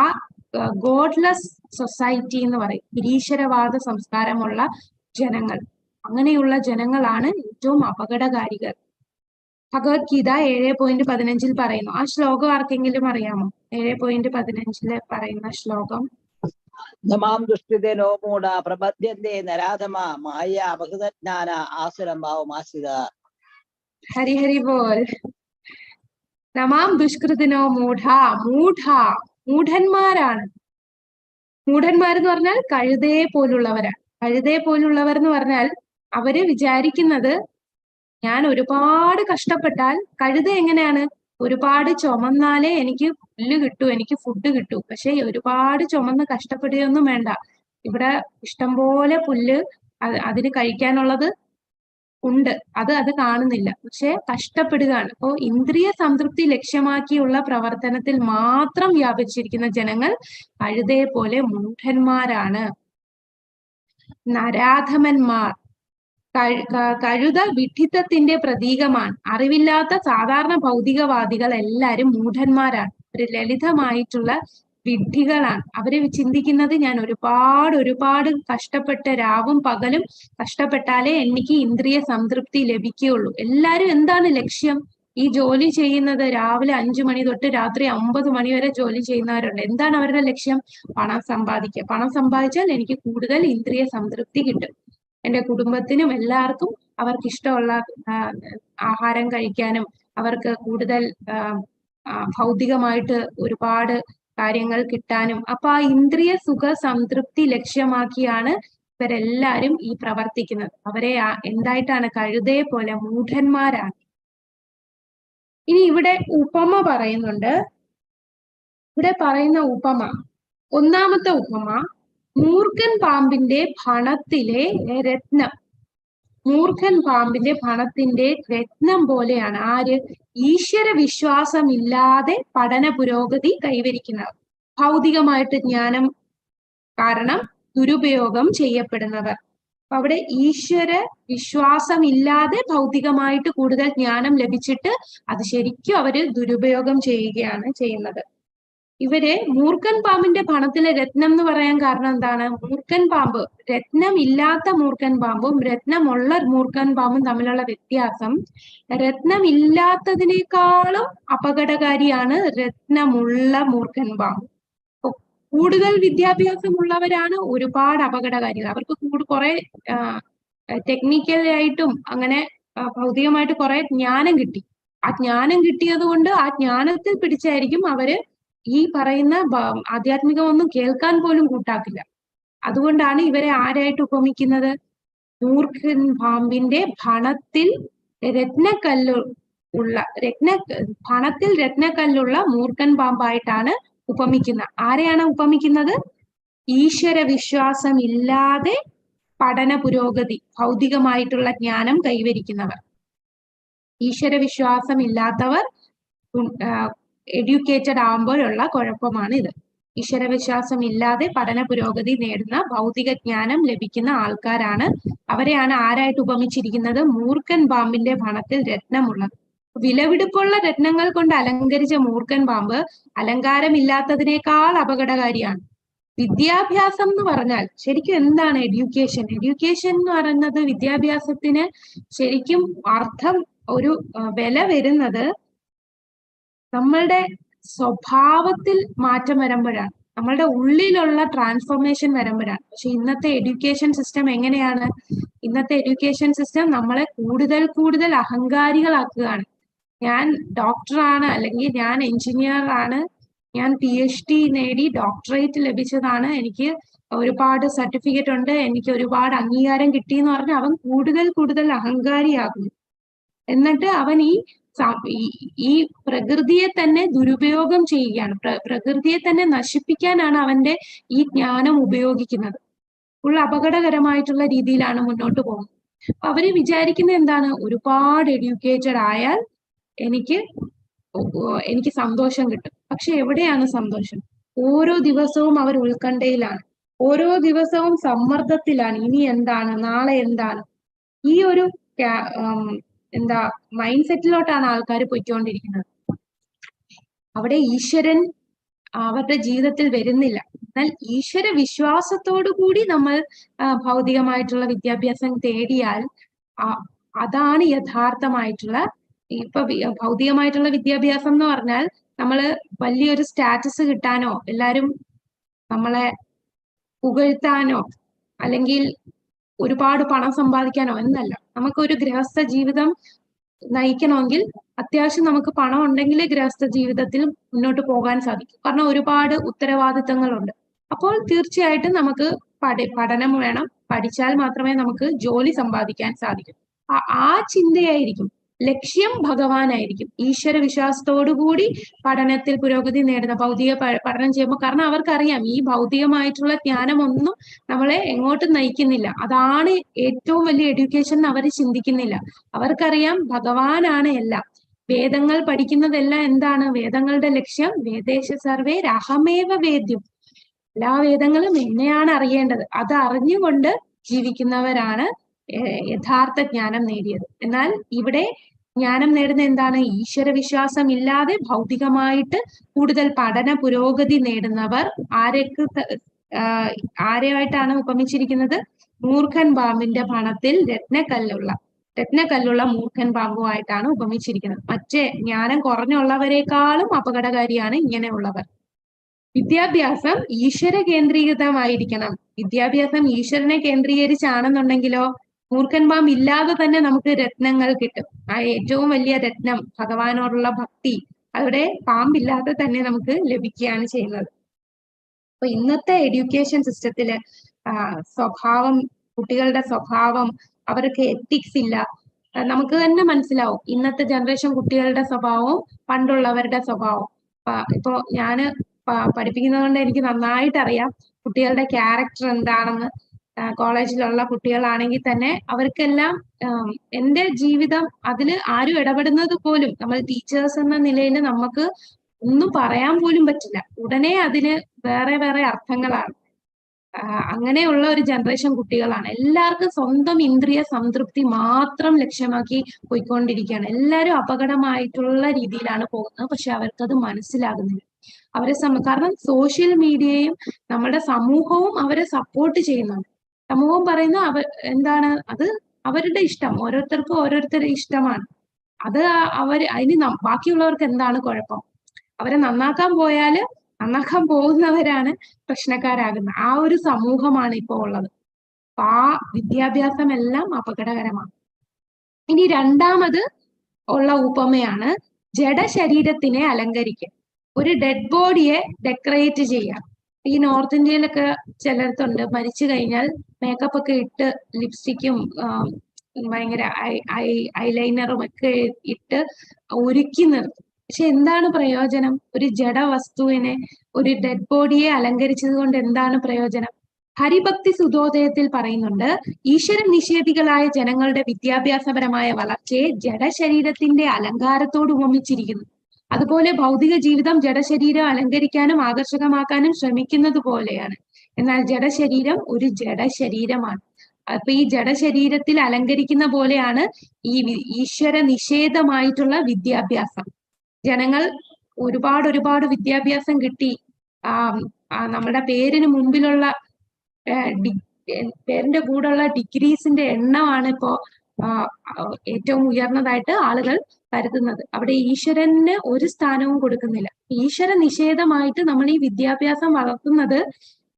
ഗോഡ്ലെസ് സൊസൈറ്റി എന്ന് പറയും, നിരീശ്വരവാദ സംസ്കാരമുള്ള ജനങ്ങൾ. അങ്ങനെയുള്ള ജനങ്ങളാണ് ഏറ്റവും അപകടകാരികൾ. ഭഗവത്ഗീത 7.15 പറയുന്നു. ആ ശ്ലോകം ആർക്കെങ്കിലും അറിയാമോ? 7.15 പറയുന്ന ശ്ലോകം. നമാം ദുഷ്കൃതേനോ മൂഢ പ്രപദ്യന്തേ നരാധമ മായ അപഹൃതജ്ഞാന ആസുരം ഭാവമാശ്രിത. ഹരി ഹരി ബോൽ. നമാം ദുഷ്കൃതിനോ മൂഢ. മൂഢന്മാരാണ്. മൂഢന്മാരെന്ന് പറഞ്ഞാൽ കഴുതയെ പോലുള്ളവരാണ്. കഴുതയെ പോലുള്ളവർ എന്ന് പറഞ്ഞാൽ അവര് വിചാരിക്കുന്നത് ഞാൻ ഒരുപാട് കഷ്ടപ്പെട്ടാൽ, കഴുത എങ്ങനെയാണ്, ഒരുപാട് ചുമന്നാലേ എനിക്ക് പുല്ല് കിട്ടൂ, എനിക്ക് ഫുഡ് കിട്ടൂ. പക്ഷെ ഒരുപാട് ചുമന്ന് കഷ്ടപ്പെടുകയൊന്നും വേണ്ട. ഇവിടെ ഇഷ്ടംപോലെ പുല്ല് അതിന് കഴിക്കാനുള്ളത് ഉണ്ട്, അത് കാണുന്നില്ല, പക്ഷെ കഷ്ടപ്പെടുകയാണ്. അപ്പോ ഇന്ദ്രിയ സംതൃപ്തി ലക്ഷ്യമാക്കിയുള്ള പ്രവർത്തനത്തിൽ മാത്രം വ്യാപിച്ചിരിക്കുന്ന ജനങ്ങൾ കഴുതയെ പോലെ മൂഢന്മാരാണ്. നരാധമന്മാർ. കഴുത വിഡ്ഢിത്തത്തിന്റെ പ്രതീകമാണ്. അറിവില്ലാത്ത സാധാരണ ഭൗതികവാദികൾ എല്ലാരും മൂഢന്മാരാണ്. ഒരു ലളിതമായിട്ടുള്ള വിഡ്ഢികളാണ്. അവര് ചിന്തിക്കുന്നത് ഞാൻ ഒരുപാട് കഷ്ടപ്പെട്ട് രാവും പകലും കഷ്ടപ്പെട്ടാലേ എനിക്ക് ഇന്ദ്രിയ സംതൃപ്തി ലഭിക്കുകയുള്ളൂ. എല്ലാരും എന്താണ് ലക്ഷ്യം? ഈ ജോലി ചെയ്യുന്നത് രാവിലെ 5 മണി തൊട്ട് രാത്രി 9 മണി വരെ ജോലി ചെയ്യുന്നവരുണ്ട്. എന്താണ് അവരുടെ ലക്ഷ്യം? പണം സമ്പാദിക്കുക. പണം സമ്പാദിച്ചാൽ എനിക്ക് കൂടുതൽ ഇന്ദ്രിയ സംതൃപ്തി കിട്ടും, എന്റെ കുടുംബത്തിനും എല്ലാവർക്കും അവർക്ക് ഇഷ്ടമുള്ള ആഹാരം കഴിക്കാനും അവർക്ക് കൂടുതൽ ഭൗതികമായിട്ട് ഒരുപാട് കാര്യങ്ങൾ കിട്ടാനും. അപ്പൊ ആ ഇന്ദ്രിയ സുഖ സംതൃപ്തി ലക്ഷ്യമാക്കിയാണ് ഇവരെല്ലാരും ഈ പ്രവർത്തിക്കുന്നത്. അവരെ എന്തായിട്ടാണ്? കഴുതയെ പോലെ മൂഢന്മാരാണ്. ഇനി ഇവിടെ ഉപമ പറയുന്നുണ്ട്. ഇവിടെ പറയുന്ന ഉപമ, ഒന്നാമത്തെ ഉപമ, മൂർഖൻ പാമ്പിന്റെ ഭണത്തിലെ രത്നം. മൂർഖൻ പാമ്പിന്റെ ഭണത്തിന്റെ രത്നം പോലെയാണ് ആര്? ഈശ്വര വിശ്വാസമില്ലാതെ പഠന പുരോഗതി കൈവരിക്കുന്നവർ, ഭൗതികമായിട്ട് ജ്ഞാനം കാരണം ദുരുപയോഗം ചെയ്യപ്പെടുന്നവർ. അവിടെ ഈശ്വര വിശ്വാസമില്ലാതെ ഭൗതികമായിട്ട് കൂടുതൽ ജ്ഞാനം ലഭിച്ചിട്ട് അത് ശരിക്കും അവര് ദുരുപയോഗം ചെയ്യുകയാണ് ചെയ്യുന്നത്. ഇവര് മൂർഖൻ പാമ്പിന്റെ ഭണത്തിലെ രത്നം എന്ന് പറയാൻ കാരണം എന്താണ്? മൂർഖൻ പാമ്പ്, രത്നം ഇല്ലാത്ത മൂർഖൻ പാമ്പും രത്നമുള്ള മൂർഖൻ പാമ്പും തമ്മിലുള്ള വ്യത്യാസം, രത്നം ഇല്ലാത്തതിനേക്കാളും അപകടകാരിയാണ് രത്നമുള്ള മൂർഖൻ പാമ്പ്. കൂടുതൽ വിദ്യാഭ്യാസമുള്ളവരാണ് ഒരുപാട് അപകടകാരികൾ. അവർക്ക് കുറെ ടെക്നിക്കലായിട്ടും അങ്ങനെ ഭൗതികമായിട്ട് കുറെ ജ്ഞാനം കിട്ടി. ആ ജ്ഞാനം കിട്ടിയത് കൊണ്ട് ആ ജ്ഞാനത്തിൽ പിടിച്ചായിരിക്കും അവര് ഈ പറയുന്ന ആധ്യാത്മികമൊന്നും കേൾക്കാൻ പോലും കൂട്ടാക്കില്ല. അതുകൊണ്ടാണ് ഇവരെ ആരായിട്ട് ഉപമിക്കുന്നത്? മൂർഖൻ പാമ്പിന്റെ ഭണത്തിൽ ഭണത്തിൽ രത്നക്കല്ലുള്ള മൂർഖൻ പാമ്പായിട്ടാണ് ഉപമിക്കുന്നത്. ആരെയാണ് ഉപമിക്കുന്നത്? ഈശ്വര വിശ്വാസം ഇല്ലാതെ പഠന പുരോഗതി, ഭൗതികമായിട്ടുള്ള ജ്ഞാനം കൈവരിക്കുന്നവർ. ഈശ്വര വിശ്വാസം ഇല്ലാത്തവർ എഡ്യൂക്കേറ്റഡ് ആകുമ്പോഴുള്ള കുഴപ്പമാണ് ഇത്. ഈശ്വരവിശ്വാസം ഇല്ലാതെ പഠന പുരോഗതി നേടുന്ന ഭൗതിക ജ്ഞാനം ലഭിക്കുന്ന ആൾക്കാരാണ്. അവരെയാണ് ആരായിട്ട് ഉപമിച്ചിരിക്കുന്നത്? മൂർഖൻ പാമ്പിന്റെ ഭണത്തിൽ രത്നമുള്ളത്. വിലപിടിപ്പുള്ള രത്നങ്ങൾ കൊണ്ട് അലങ്കരിച്ച മൂർഖൻ പാമ്പ് അലങ്കാരമില്ലാത്തതിനേക്കാൾ അപകടകാരിയാണ്. വിദ്യാഭ്യാസം എന്ന് പറഞ്ഞാൽ ശരിക്കും എന്താണ് എഡ്യൂക്കേഷൻ? എഡ്യൂക്കേഷൻ എന്ന് പറയുന്നത് വിദ്യാഭ്യാസത്തിന് ശരിക്കും അർത്ഥം, ഒരു വില വരുന്നത് നമ്മളുടെ സ്വഭാവത്തിൽ മാറ്റം വരുമ്പോഴാണ്, നമ്മളുടെ ഉള്ളിലുള്ള ട്രാൻസ്ഫോർമേഷൻ വരുമ്പോഴാണ്. പക്ഷെ ഇന്നത്തെ എഡ്യൂക്കേഷൻ സിസ്റ്റം എങ്ങനെയാണ്? ഇന്നത്തെ എഡ്യൂക്കേഷൻ സിസ്റ്റം നമ്മളെ കൂടുതൽ അഹങ്കാരികളാക്കുകയാണ്. ഞാൻ ഡോക്ടറാണ്, അല്ലെങ്കിൽ ഞാൻ എഞ്ചിനീയർ ആണ്, ഞാൻ PhD നേടി ഡോക്ടറേറ്റ് ലഭിച്ചതാണ്, എനിക്ക് ഒരുപാട് സർട്ടിഫിക്കറ്റ് ഉണ്ട്, എനിക്ക് ഒരുപാട് അംഗീകാരം കിട്ടി എന്ന് പറഞ്ഞ് അവൻ കൂടുതൽ കൂടുതൽ അഹങ്കാരിയാകുന്നു. എന്നിട്ട് അവൻ ഈ പ്രകൃതിയെ തന്നെ ദുരുപയോഗം ചെയ്യുകയാണ്. പ്രകൃതിയെ തന്നെ നശിപ്പിക്കാനാണ് അവന്റെ ഈ ജ്ഞാനം ഉപയോഗിക്കുന്നത്. ഫുൾ അപകടകരമായിട്ടുള്ള രീതിയിലാണ് മുന്നോട്ട് പോകുന്നത്. അവര് വിചാരിക്കുന്നത് എന്താണ്? ഒരുപാട് എഡ്യൂക്കേറ്റഡ് ആയാൽ എനിക്ക് സന്തോഷം കിട്ടും. പക്ഷെ എവിടെയാണ് സന്തോഷം? ഓരോ ദിവസവും അവർ ഉത്കണ്ഠയിലാണ്, ഓരോ ദിവസവും സമ്മർദ്ദത്തിലാണ്. ഇനി എന്താണ്, നാളെ എന്താണ്? ഈ ഒരു മൈൻഡ് സെറ്റിലോട്ടാണ് ആൾക്കാർ പൊയ്ക്കൊണ്ടിരിക്കുന്നത്. അവിടെ ഈശ്വരൻ അവരുടെ ജീവിതത്തിൽ വരുന്നില്ല. എന്നാൽ ഈശ്വര വിശ്വാസത്തോടു കൂടി നമ്മൾ ഭൗതികമായിട്ടുള്ള വിദ്യാഭ്യാസം തേടിയാൽ അതാണ് യഥാർത്ഥമായിട്ടുള്ള. ഇപ്പൊ ഭൗതികമായിട്ടുള്ള വിദ്യാഭ്യാസം എന്ന് പറഞ്ഞാൽ നമ്മള് വലിയൊരു സ്റ്റാറ്റസ് കിട്ടാനോ എല്ലാരും നമ്മളെ പുകഴ്ത്താനോ അല്ലെങ്കിൽ ഒരുപാട് പണം സമ്പാദിക്കാനോ എന്നല്ല. നമുക്കൊരു ഗൃഹസ്ഥ ജീവിതം നയിക്കണമെങ്കിൽ അത്യാവശ്യം നമുക്ക് പണം ഉണ്ടെങ്കിലേ ഗൃഹസ്ഥ ജീവിതത്തിൽ മുന്നോട്ട് പോകാൻ സാധിക്കും. കാരണം ഒരുപാട് ഉത്തരവാദിത്തങ്ങളുണ്ട്. അപ്പോൾ തീർച്ചയായിട്ടും നമുക്ക് പഠനം വേണം. പഠിച്ചാൽ മാത്രമേ നമുക്ക് ജോലി സമ്പാദിക്കാൻ സാധിക്കൂ. ആ ചിന്തയായിരിക്കും. ലക്ഷ്യം ഭഗവാനായിരിക്കും. ഈശ്വര വിശ്വാസത്തോടുകൂടി പഠനത്തിൽ പുരോഗതി നേടുന്ന ഭൗതിക പഠനം ചെയ്യുമ്പോൾ, കാരണം അവർക്കറിയാം ഈ ഭൗതികമായിട്ടുള്ള ജ്ഞാനമൊന്നും നമ്മളെ എങ്ങോട്ടും നയിക്കുന്നില്ല. അതാണ് ഏറ്റവും വലിയ എഡ്യൂക്കേഷൻ. അവർ ചിന്തിക്കുന്നില്ല. അവർക്കറിയാം ഭഗവാനാണ് എല്ലാം. വേദങ്ങൾ പഠിക്കുന്നതെല്ലാം എന്താണ്? വേദങ്ങളുടെ ലക്ഷ്യം വേദേശ സർവേ രാഹമേവ വേദ്യം. എല്ലാ വേദങ്ങളും എന്നെയാണ് അറിയേണ്ടത്. അത് അറിഞ്ഞുകൊണ്ട് ജീവിക്കുന്നവരാണ് യഥാർത്ഥ ജ്ഞാനം നേടിയത്. എന്നാൽ ഇവിടെ ജ്ഞാനം നേടുന്ന എന്താണ്? ഈശ്വര വിശ്വാസം ഇല്ലാതെ ഭൗതികമായിട്ട് കൂടുതൽ പഠന പുരോഗതി നേടുന്നവർ ആരെയായിട്ടാണ് ഉപമിച്ചിരിക്കുന്നത്? മൂർഖൻ പാമ്പിന്റെ പണത്തിൽ രത്നക്കല്ലുള്ള മൂർഖൻ പാമ്പുമായിട്ടാണ് ഉപമിച്ചിരിക്കുന്നത്. മറ്റേ ജ്ഞാനം കുറഞ്ഞുള്ളവരെക്കാളും അപകടകാരിയാണ് ഇങ്ങനെയുള്ളവർ. വിദ്യാഭ്യാസം ഈശ്വര കേന്ദ്രീകൃതമായിരിക്കണം. വിദ്യാഭ്യാസം ഈശ്വരനെ കേന്ദ്രീകരിച്ചാണെന്നുണ്ടെങ്കിലോ മൂർഖൻ പാമ്പ് ഇല്ലാതെ തന്നെ നമുക്ക് രത്നങ്ങൾ കിട്ടും. ആ ഏറ്റവും വലിയ രത്നം ഭഗവാനോടുള്ള ഭക്തി അവിടെ പാമ്പില്ലാതെ തന്നെ നമുക്ക് ലഭിക്കുകയാണ് ചെയ്യുന്നത്. അപ്പൊ ഇന്നത്തെ എഡ്യൂക്കേഷൻ സിസ്റ്റത്തില് സ്വഭാവം, കുട്ടികളുടെ സ്വഭാവം, അവർക്ക് എത്തിക്സ് ഇല്ല. നമുക്ക് തന്നെ മനസ്സിലാവും ഇന്നത്തെ ജനറേഷൻ കുട്ടികളുടെ സ്വഭാവവും പണ്ടുള്ളവരുടെ സ്വഭാവവും. ഇപ്പോ ഞാന് പഠിപ്പിക്കുന്നത് കൊണ്ട് എനിക്ക് നന്നായിട്ട് അറിയാം കുട്ടികളുടെ ക്യാരക്ടർ എന്താണെന്ന്. കോളേജിലുള്ള കുട്ടികളാണെങ്കിൽ തന്നെ അവർക്കെല്ലാം എന്റെ ജീവിതം അതിൽ ആരും ഇടപെടുന്നത് പോലും നമ്മൾ ടീച്ചേഴ്സ് എന്ന നിലയിൽ നമുക്ക് ഒന്നും പറയാൻ പോലും പറ്റില്ല. ഉടനെ അതിന് വേറെ വേറെ അർത്ഥങ്ങളാണ്. അങ്ങനെയുള്ള ഒരു ജനറേഷൻ കുട്ടികളാണ്. എല്ലാവർക്കും സ്വന്തം ഇന്ദ്രിയ സംതൃപ്തി മാത്രം ലക്ഷ്യമാക്കി പോയിക്കൊണ്ടിരിക്കുകയാണ്. എല്ലാവരും അപകടമായിട്ടുള്ള രീതിയിലാണ് പോകുന്നത്. പക്ഷെ അവർക്കത് മനസ്സിലാകുന്നില്ല. കാരണം സോഷ്യൽ മീഡിയയും നമ്മുടെ സമൂഹവും അവരെ സപ്പോർട്ട് ചെയ്യുന്നുണ്ട്. സമൂഹം പറയുന്ന എന്താണ്? അത് അവരുടെ ഇഷ്ടം. ഓരോരുത്തർക്കും ഓരോരുത്തരുടെ ഇഷ്ടമാണ്. അത് അതിന് ബാക്കിയുള്ളവർക്ക് എന്താണ് കുഴപ്പം? അവരെ നന്നാക്കാൻ പോയാല് നന്നാക്കാൻ പോകുന്നവരാണ് പ്രശ്നക്കാരാകുന്നത്. ആ ഒരു സമൂഹമാണ് ഇപ്പോൾ ഉള്ളത്. അപ്പൊ ആ വിദ്യാഭ്യാസം എല്ലാം അപകടകരമാണ്. ഇനി രണ്ടാമത് ഉള്ള ഉപമയാണ് ജഡശരീരത്തിനെ അലങ്കരിക്കുക. ഒരു ഡെഡ് ബോഡിയെ ഡെക്കറേറ്റ് ചെയ്യാം. ഈ നോർത്ത് ഇന്ത്യയിലൊക്കെ ചിലർക്കുണ്ട്, മരിച്ചു കഴിഞ്ഞാൽ മേക്കപ്പ് ഒക്കെ ഇട്ട് ലിപ്സ്റ്റിക്കും ഭയങ്കര ഐലൈനറും ഒക്കെ ഇട്ട് ഒരുക്കി നിർത്തും. പക്ഷെ എന്താണ് പ്രയോജനം? ഒരു ജഡവസ്തുവിനെ, ഒരു ഡെഡ് ബോഡിയെ അലങ്കരിച്ചത് കൊണ്ട് എന്താണ് പ്രയോജനം? ഹരിഭക്തി സുധോദയത്തിൽ പറയുന്നുണ്ട്, ഈശ്വര നിഷേധികളായ ജനങ്ങളുടെ വിദ്യാഭ്യാസപരമായ വളർച്ചയെ ജഡശരീരത്തിന്റെ അലങ്കാരത്തോട് ഉപമിച്ചിരിക്കുന്നു. അതുപോലെ ഭൗതിക ജീവിതം ജഡശരീരം അലങ്കരിക്കാനും ആകർഷകമാക്കാനും ശ്രമിക്കുന്നത് പോലെയാണ്. എന്നാൽ ജഡശരീരം ഒരു ജഡശരീരമാണ്. അപ്പൊ ഈ ജഡശരീരത്തിൽ അലങ്കരിക്കുന്ന പോലെയാണ് ഈ ഈശ്വര നിഷേധമായിട്ടുള്ള വിദ്യാഭ്യാസം. ജനങ്ങൾ ഒരുപാട് വിദ്യാഭ്യാസം കിട്ടി, നമ്മുടെ പേരിന് മുമ്പിലുള്ള പേരിന്റെ കൂടെയുള്ള ഡിഗ്രീസിന്റെ എണ്ണമാണ് ഇപ്പോ ഏറ്റവും ഉയർന്നതായിട്ട് ആളുകൾ കരുതുന്നത്. അവിടെ ഈശ്വരന് ഒരു സ്ഥാനവും കൊടുക്കുന്നില്ല. ഈശ്വര നിഷേധമായിട്ട് നമ്മൾ ഈ വിദ്യാഭ്യാസം വളർത്തുന്നത്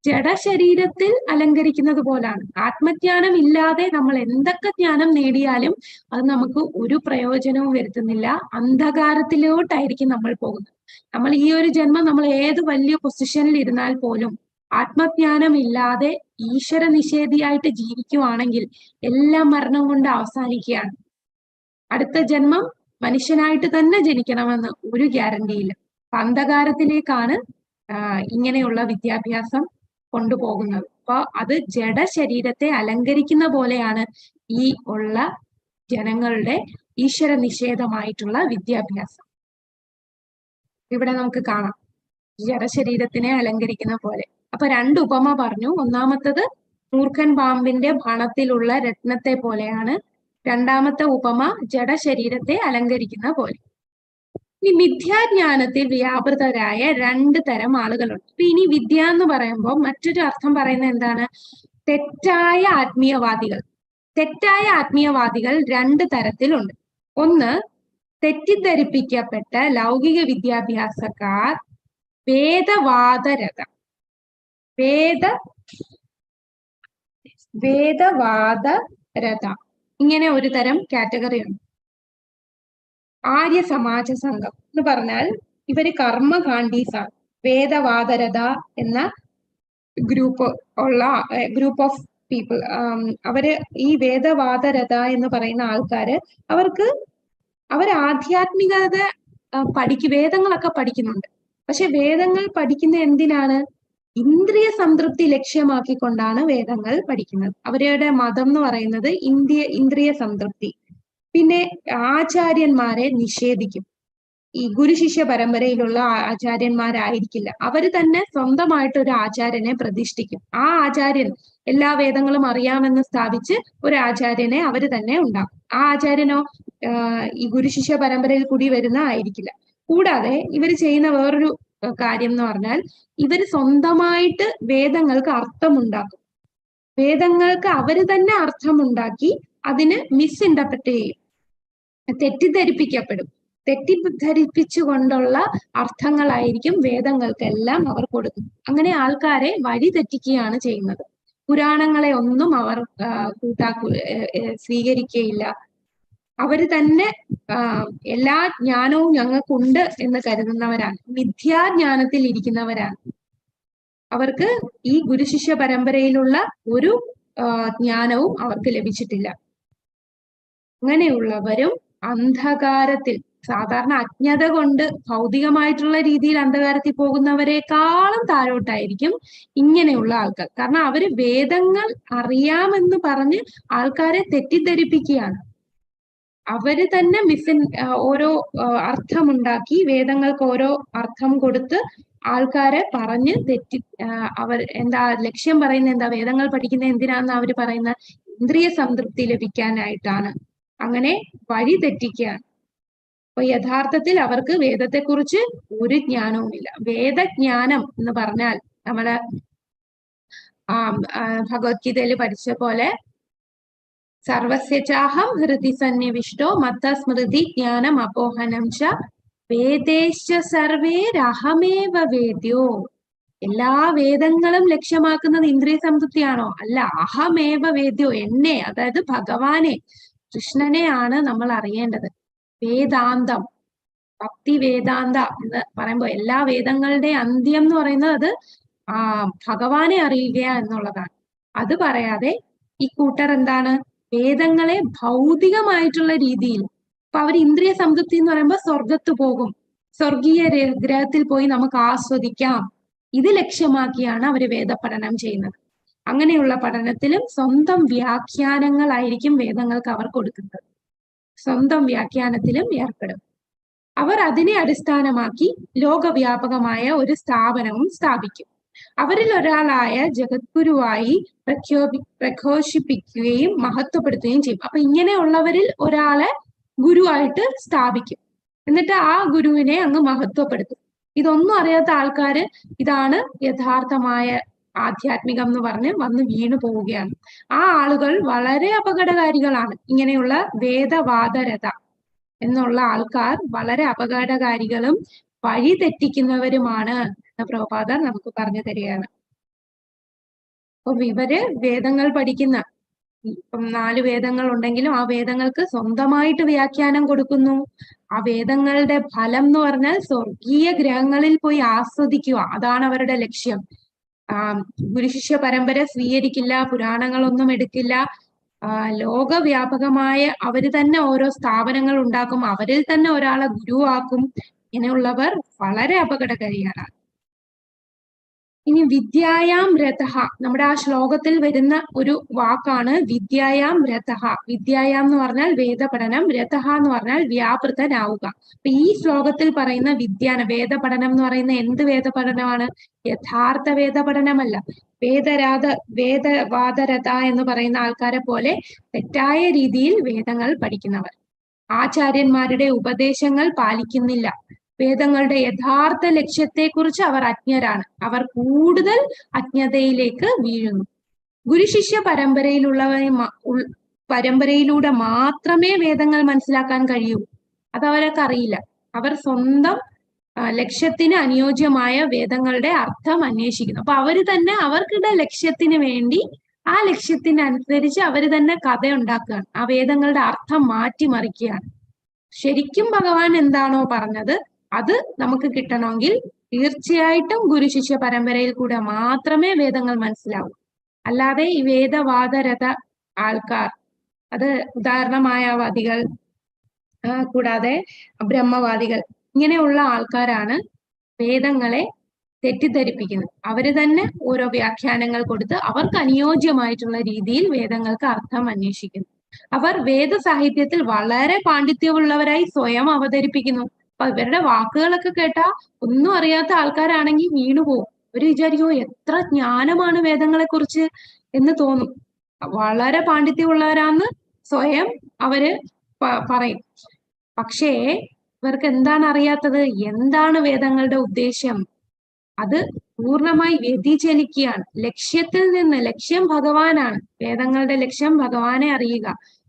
ജഡശരീരത്തിൽ അലങ്കരിക്കുന്നത് പോലാണ്. ആത്മജ്ഞാനം ഇല്ലാതെ നമ്മൾ എന്തൊക്കെ ജ്ഞാനം നേടിയാലും അത് നമുക്ക് ഒരു പ്രയോജനവും വരുത്തുന്നില്ല. അന്ധകാരത്തിലോട്ടായിരിക്കും നമ്മൾ പോകുന്നത്. നമ്മൾ ഈ ഒരു ജന്മം നമ്മൾ ഏത് വലിയ പൊസിഷനിൽ ഇരുന്നാൽ പോലും ആത്മജ്ഞാനം ഇല്ലാതെ ഈശ്വര നിഷേധിയായിട്ട് ജീവിക്കുവാണെങ്കിൽ എല്ലാം മരണം കൊണ്ട് അവസാനിക്കുകയാണ്. അടുത്ത ജന്മം മനുഷ്യനായിട്ട് തന്നെ ജനിക്കണമെന്ന് ഒരു ഗ്യാരണ്ടിയില്ല. അന്ധകാരത്തിലേക്കാണ് ഇങ്ങനെയുള്ള വിദ്യാഭ്യാസം കൊണ്ടുപോകുന്നത്. അപ്പൊ അത് ജഡ ശരീരത്തെ അലങ്കരിക്കുന്ന പോലെയാണ് ഈ ഉള്ള ജനങ്ങളുടെ ഈശ്വര നിഷേധമായിട്ടുള്ള വിദ്യാഭ്യാസം. ഇവിടെ നമുക്ക് കാണാം ജഡശരീരത്തിനെ അലങ്കരിക്കുന്ന പോലെ. അപ്പൊ രണ്ട് ഉപമ പറഞ്ഞു. ഒന്നാമത്തത് മൂർഖൻ പാമ്പിന്റെ ഭണത്തിലുള്ള രത്നത്തെ പോലെയാണ്. രണ്ടാമത്തെ ഉപമ ജഡശരീരത്തെ അലങ്കരിക്കുന്ന പോലെ. ഇനി മിഥ്യാജ്ഞാനത്തിൽ വ്യാപൃതരായ രണ്ട് തരം ആളുകളുണ്ട്. അപ്പൊ ഇനി വിദ്യ എന്ന് പറയുമ്പോൾ മറ്റൊരു അർത്ഥം പറയുന്നത് എന്താണ്? തെറ്റായ ആത്മീയവാദികൾ. തെറ്റായ ആത്മീയവാദികൾ രണ്ട് തരത്തിലുണ്ട്. ഒന്ന്, തെറ്റിദ്ധരിപ്പിക്കപ്പെട്ട ലൗകിക വിദ്യാഭ്യാസക്കാർ, വേദവാദരത. വേദവാദരത ഇങ്ങനെ ഒരു തരം കാറ്റഗറി ഉണ്ട്. ആര്യ സമാജ സംഘം എന്ന് പറഞ്ഞാൽ ഇവര് കർമ്മകാണ്ഡീസാണ്. വേദവാദരത എന്ന ഗ്രൂപ്പ് ഓഫ് പീപ്പിൾ. അവര് ഈ വേദവാദരത എന്ന് പറയുന്ന ആൾക്കാര് അവർ ആധ്യാത്മികത വേദങ്ങളൊക്കെ പഠിക്കുന്നുണ്ട്. പക്ഷെ വേദങ്ങൾ പഠിക്കുന്ന എന്തിനാണ്? ഇന്ദ്രിയ സംതൃപ്തി ലക്ഷ്യമാക്കിക്കൊണ്ടാണ് വേദങ്ങൾ പഠിക്കുന്നത്. അവരുടെ മതം എന്ന് പറയുന്നത് ഇന്ദ്രിയ സംതൃപ്തി. പിന്നെ ആചാര്യന്മാരെ നിഷേധിക്കും. ഈ ഗുരുശിഷ്യ പരമ്പരയിലുള്ള ആചാര്യന്മാരായിരിക്കില്ല. അവര് തന്നെ സ്വന്തമായിട്ട് ഒരു ആചാര്യനെ പ്രതിഷ്ഠിക്കും. ആ ആചാര്യൻ എല്ലാ വേദങ്ങളും അറിയാമെന്ന് സ്ഥാപിച്ച് ഒരു ആചാര്യനെ അവര് തന്നെ ഉണ്ടാക്കും. ആ ആചാര്യനോ ഈ ഗുരുശിഷ്യ പരമ്പരയിൽ കൂടി വരുന്ന ആയിരിക്കില്ല. കൂടാതെ ഇവര് ചെയ്യുന്ന വേറൊരു കാര്യം എന്ന് പറഞ്ഞാൽ ഇവര് സ്വന്തമായിട്ട് വേദങ്ങൾക്ക് അർത്ഥമുണ്ടാക്കും. വേദങ്ങൾക്ക് അവര് തന്നെ അർത്ഥമുണ്ടാക്കി അതിന് മിസ്ഇന്റർപ്രറ്റ് ചെയ്യും, തെറ്റിദ്ധരിപ്പിക്കപ്പെടും. തെറ്റിദ്ധരിപ്പിച്ചുകൊണ്ടുള്ള അർത്ഥങ്ങളായിരിക്കും വേദങ്ങൾക്കെല്ലാം അവർ കൊടുക്കും. അങ്ങനെ ആൾക്കാരെ വഴി തെറ്റിക്കുകയാണ് ചെയ്യുന്നത്. പുരാണങ്ങളെ ഒന്നും അവർ സ്വീകരിക്കുകയില്ല. അവര് തന്നെ എല്ലാ ജ്ഞാനവും ഞങ്ങൾക്കുണ്ട് എന്ന് കരുതുന്നവരാണ്. മിഥ്യാജ്ഞാനത്തിൽ ഇരിക്കുന്നവരാണ്. അവർക്ക് ഈ ഗുരുശിഷ്യ പരമ്പരയിലുള്ള ഒരു ജ്ഞാനവും അവർക്ക് ലഭിച്ചിട്ടില്ല. അങ്ങനെയുള്ളവരും അന്ധകാരത്തിൽ, സാധാരണ അജ്ഞത കൊണ്ട് ഭൗതികമായിട്ടുള്ള രീതിയിൽ അന്ധകാരത്തിൽ പോകുന്നവരെക്കാളും താഴോട്ടായിരിക്കും ഇങ്ങനെയുള്ള ആൾക്കാർ. കാരണം അവര് വേദങ്ങൾ അറിയാമെന്ന് പറഞ്ഞ് ആൾക്കാരെ തെറ്റിദ്ധരിപ്പിക്കുകയാണ്. അവര് തന്നെ ഓരോ അർത്ഥമുണ്ടാക്കി വേദങ്ങൾക്ക് ഓരോ അർത്ഥം കൊടുത്ത് ആൾക്കാരെ പറഞ്ഞ് അവർ ലക്ഷ്യം പറയുന്നത് എന്താ? വേദങ്ങൾ പഠിക്കുന്ന എന്തിനാന്ന് അവര് പറയുന്ന ഇന്ദ്രിയ സംതൃപ്തി ലഭിക്കാനായിട്ടാണ്. അങ്ങനെ വഴി തെറ്റിക്കുകയാണ്. അപ്പൊ യഥാർത്ഥത്തിൽ അവർക്ക് വേദത്തെക്കുറിച്ച് ഒരു ജ്ഞാനവുമില്ല. വേദജ്ഞാനം എന്ന് പറഞ്ഞാൽ നമ്മള് ഭഗവത്ഗീതയിൽ പഠിച്ച പോലെ സർവസ്യചാഹം ഹൃദി സന്നിവിഷ്ടോ മത്ത സ്മൃതി ജ്ഞാനം അപോഹനം ച വേദേശ്ച സർവേരഹമേവ വേദ്യോ. എല്ലാ വേദങ്ങളും ലക്ഷ്യമാക്കുന്നത് ഇന്ദ്രിയ സംതൃപ്തിയാണോ? അല്ല, അഹമേവ വേദ്യോ, എന്നെ, അതായത് ഭഗവാനെ, കൃഷ്ണനെയാണ് നമ്മൾ അറിയേണ്ടത്. വേദാന്തം, ഭക്തി വേദാന്ത എന്ന് പറയുമ്പോൾ എല്ലാ വേദങ്ങളുടെ അന്ത്യം എന്ന് പറയുന്നത് അത് ഭഗവാനെ അറിയുക എന്നുള്ളതാണ്. അത് പറയാതെ ഈ കൂട്ടർ എന്താണ്? വേദങ്ങളെ ഭൗതികമായിട്ടുള്ള രീതിയിൽ, അപ്പൊ അവർ ഇന്ദ്രിയ സംതൃപ്തി എന്ന് പറയുമ്പോൾ സ്വർഗത്ത് പോകും, സ്വർഗീയ ഗ്രഹത്തിൽ പോയി നമുക്ക് ആസ്വദിക്കാം, ഇത് ലക്ഷ്യമാക്കിയാണ് അവര് വേദപഠനം ചെയ്യുന്നത്. അങ്ങനെയുള്ള പഠനത്തിലും സ്വന്തം വ്യാഖ്യാനങ്ങളായിരിക്കും വേദങ്ങൾക്ക് അവർ കൊടുക്കുന്നത്. സ്വന്തം വ്യാഖ്യാനത്തിലും ഏർപ്പെടും. അവർ അതിനെ അടിസ്ഥാനമാക്കി ലോകവ്യാപകമായ ഒരു സ്ഥാപനവും സ്ഥാപിക്കും. അവരിൽ ഒരാളായ ജഗദ്ഗുരുവായി പ്രഘോഷിപ്പിക്കുകയും മഹത്വപ്പെടുത്തുകയും ചെയ്യും. അപ്പൊ ഇങ്ങനെയുള്ളവരിൽ ഒരാളെ ഗുരുവായിട്ട് സ്ഥാപിക്കും. എന്നിട്ട് ആ ഗുരുവിനെ അങ്ങ് മഹത്വപ്പെടുത്തും. ഇതൊന്നും അറിയാത്ത ആൾക്കാര് ഇതാണ് യഥാർത്ഥമായ ആധ്യാത്മികം എന്ന് പറഞ്ഞ് വന്ന് വീണു പോവുകയാണ്. ആ ആളുകൾ വളരെ അപകടകാരികളാണ്. ഇങ്ങനെയുള്ള വേദവാദരത എന്നുള്ള ആൾക്കാർ വളരെ അപകടകാരികളും വഴി തെറ്റിക്കുന്നവരുമാണ് എന്ന് പ്രഭുപാദർ നമുക്ക് പറഞ്ഞു തരികയാണ്. അപ്പം ഇവര് വേദങ്ങൾ പഠിക്കുന്ന, ഇപ്പം 4 വേദങ്ങൾ ഉണ്ടെങ്കിലും ആ വേദങ്ങൾക്ക് സ്വന്തമായിട്ട് വ്യാഖ്യാനം കൊടുക്കുന്നു. ആ വേദങ്ങളുടെ ഫലം എന്ന് പറഞ്ഞാൽ സ്വർഗീയ ഗ്രഹങ്ങളിൽ പോയി ആസ്വദിക്കുക, അതാണ് അവരുടെ ലക്ഷ്യം. ഗുരുശിഷ്യ പരമ്പര സ്വീകരിക്കില്ല, പുരാണങ്ങളൊന്നും എടുക്കില്ല, ലോകവ്യാപകമായ അവര് തന്നെ ഓരോ സ്ഥാപനങ്ങൾ ഉണ്ടാക്കും, അവരിൽ തന്നെ ഒരാളെ ഗുരുവാക്കും. ഇങ്ങനെയുള്ളവർ വളരെ അപകടകാരിയാണ്. ഇനി വിദ്യായാം രഥഃ, നമ്മുടെ ആ ശ്ലോകത്തിൽ വരുന്ന ഒരു വാക്കാണ് വിദ്യായാം രഥഃ. വിദ്യായാം എന്ന് പറഞ്ഞാൽ വേദപഠനം, രഥഃ എന്ന് പറഞ്ഞാൽ വ്യാപൃതനാവുക. അപ്പൊ ഈ ശ്ലോകത്തിൽ പറയുന്ന വേദപഠനം എന്ന് പറയുന്ന എന്ത് വേദപഠനമാണ്? യഥാർത്ഥ വേദപഠനമല്ല. വേദവാദരഥ എന്ന് പറയുന്ന ആൾക്കാരെ പോലെ തെറ്റായ രീതിയിൽ വേദങ്ങൾ പഠിക്കുന്നവർ, ആചാര്യന്മാരുടെ ഉപദേശങ്ങൾ പാലിക്കുന്നില്ല, വേദങ്ങളുടെ യഥാർത്ഥ ലക്ഷ്യത്തെക്കുറിച്ച് അവർ അജ്ഞരാണ്, അവർ കൂടുതൽ അജ്ഞതയിലേക്ക് വീഴുന്നു. ഗുരുശിഷ്യ പരമ്പരയിലൂടെ മാത്രമേ വേദങ്ങൾ മനസ്സിലാക്കാൻ കഴിയൂ. അത് അവർക്ക് അറിയില്ല. അവർ സ്വന്തം ലക്ഷ്യത്തിന് അനുയോജ്യമായ വേദങ്ങളുടെ അർത്ഥം അന്വേഷിക്കുന്നു. അപ്പൊ അവര് തന്നെ അവർക്കിടെ ലക്ഷ്യത്തിന് വേണ്ടി ആ ലക്ഷ്യത്തിനനുസരിച്ച് അവര് തന്നെ കഥ ഉണ്ടാക്കുകയാണ്, ആ വേദങ്ങളുടെ അർത്ഥം മാറ്റിമറിക്കുകയാണ്. ശരിക്കും ഭഗവാൻ എന്താണോ പറഞ്ഞത് അത് നമുക്ക് കിട്ടണമെങ്കിൽ തീർച്ചയായിട്ടും ഗുരുശിഷ്യ പരമ്പരയിൽ കൂടെ മാത്രമേ വേദങ്ങൾ മനസ്സിലാവൂ. അല്ലാതെ ഈ വേദവാദരഥ ആൾക്കാർ, അത് ഉദാഹരണമായവാദികൾ, കൂടാതെ ബ്രഹ്മവാദികൾ, ഇങ്ങനെയുള്ള ആൾക്കാരാണ് വേദങ്ങളെ തെറ്റിദ്ധരിപ്പിക്കുന്നത്. അവര് തന്നെ ഓരോ വ്യാഖ്യാനങ്ങൾ കൊടുത്ത് അവർക്ക് അനുയോജ്യമായിട്ടുള്ള രീതിയിൽ വേദങ്ങൾക്ക് അർത്ഥം അന്വേഷിക്കുന്നു. അവർ വേദ സാഹിത്യത്തിൽ വളരെ പാണ്ഡിത്യമുള്ളവരായി സ്വയം അവതരിപ്പിക്കുന്നു. അപ്പൊ ഇവരുടെ വാക്കുകളൊക്കെ കേട്ടാ ഒന്നും അറിയാത്ത ആൾക്കാരാണെങ്കിൽ വീണുപോകും. ഒരു വിചാരിക്കോ എത്ര ജ്ഞാനമാണ് വേദങ്ങളെ കുറിച്ച് എന്ന് തോന്നും. വളരെ പാണ്ഡിത്യമുള്ളവരാന്ന് സ്വയം അവര് പറയും. പക്ഷേ ഇവർക്ക് എന്താണ് അറിയാത്തത്? എന്താണ് വേദങ്ങളുടെ ഉദ്ദേശ്യം? അത് പൂർണ്ണമായി വ്യതിചലിക്കുകയാണ്. ലക്ഷ്യത്തിൽ നിന്ന്, ലക്ഷ്യം ഭഗവാനാണ്, വേദങ്ങളുടെ ലക്ഷ്യം ഭഗവാനെ അറിയുക.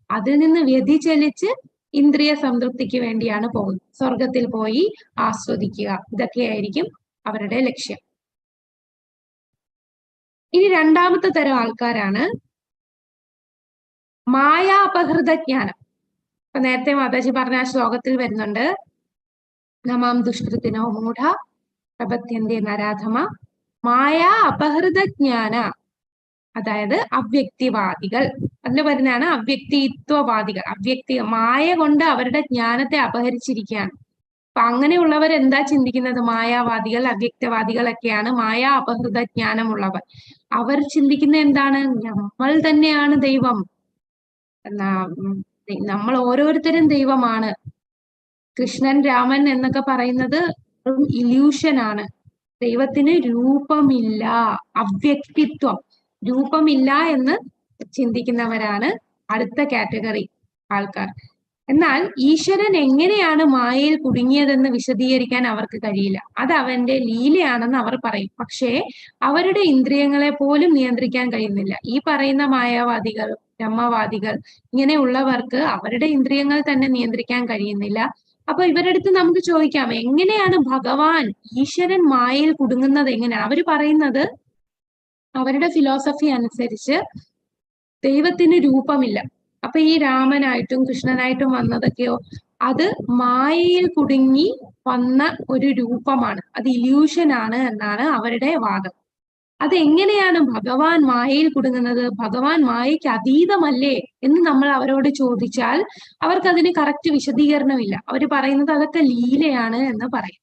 അതിൽ നിന്ന് വ്യതിചലിച്ച് ഇന്ദ്രിയ സംതൃപ്തിക്ക് വേണ്ടിയാണ് പോകുന്നത്. സ്വർഗത്തിൽ പോയി ആസ്വദിക്കുക, ഇതൊക്കെയായിരിക്കും അവരുടെ ലക്ഷ്യം. ഇനി രണ്ടാമത്തെ തരം ആൾക്കാരാണ് മായാ അപഹൃത ജ്ഞാനം. അപ്പൊ നേരത്തെ മാതാജി പറഞ്ഞ ആ ശ്ലോകത്തിൽ വരുന്നുണ്ട്, നമാം ദുഷ്കൃതിനോ മൂഢ പ്രപദ്യന്തേ നരാധമ മായാ അപഹൃത ജ്ഞാന. അതായത് അവ്യക്തിവാദികൾ, അതിൽ വരുന്നതാണ് അവ്യക്തിത്വവാദികൾ. മായ കൊണ്ട് അവരുടെ ജ്ഞാനത്തെ അപഹരിച്ചിരിക്കുകയാണ്. അപ്പൊ അങ്ങനെയുള്ളവർ എന്താ ചിന്തിക്കുന്നത്? മായാവാദികൾ, അവ്യക്തവാദികളൊക്കെയാണ് മായാ അപഹൃത ജ്ഞാനമുള്ളവർ. അവർ ചിന്തിക്കുന്ന എന്താണ്? നമ്മൾ തന്നെയാണ് ദൈവം, നമ്മൾ ഓരോരുത്തരും ദൈവമാണ്. കൃഷ്ണൻ, രാമൻ എന്നൊക്കെ പറയുന്നത് ഇല്യൂഷൻ ആണ്. ദൈവത്തിന് രൂപമില്ല, അവ്യക്തിത്വം, രൂപമില്ല എന്ന് ചിന്തിക്കുന്നവരാണ് അടുത്ത കാറ്റഗറി ആൾക്കാർ. എന്നാൽ ഈശ്വരൻ എങ്ങനെയാണ് മായയിൽ കുടുങ്ങിയതെന്ന് വിശദീകരിക്കാൻ അവർക്ക് കഴിയില്ല. അത് അവന്റെ ലീലയാണെന്ന് അവർ പറയും. പക്ഷേ അവരുടെ ഇന്ദ്രിയങ്ങളെ പോലും നിയന്ത്രിക്കാൻ കഴിയുന്നില്ല. ഈ പറയുന്ന മായാവാദികൾ, ബ്രഹ്മവാദികൾ, ഇങ്ങനെയുള്ളവർക്ക് അവരുടെ ഇന്ദ്രിയങ്ങൾ തന്നെ നിയന്ത്രിക്കാൻ കഴിയുന്നില്ല. അപ്പൊ ഇവരുടെ അടുത്ത് നമുക്ക് ചോദിക്കാം, എങ്ങനെയാണ് ഭഗവാൻ, ഈശ്വരൻ മായയിൽ കുടുങ്ങുന്നത് എങ്ങനെയാണ്? അവര് പറയുന്നത്, അവരുടെ ഫിലോസഫി അനുസരിച്ച് ദൈവത്തിന് രൂപമില്ല. അപ്പൊ ഈ രാമനായിട്ടും കൃഷ്ണനായിട്ടും വന്നതൊക്കെയോ അത് മായയിൽ കുടുങ്ങി വന്ന ഒരു രൂപമാണ്, അത് ഇല്യൂഷൻ ആണ് എന്നാണ് അവരുടെ വാദം. അതെങ്ങനെയാണ് ഭഗവാൻ മായയിൽ കുടുങ്ങുന്നത്? ഭഗവാൻ മായയ്ക്ക് അതീതമല്ലേ എന്ന് നമ്മൾ അവരോട് ചോദിച്ചാൽ അവർക്ക് അതിന് കറക്റ്റ് വിശദീകരണമില്ല. അവർ പറയുന്നത് അതൊക്കെ ലീലയാണ് എന്ന് പറയും.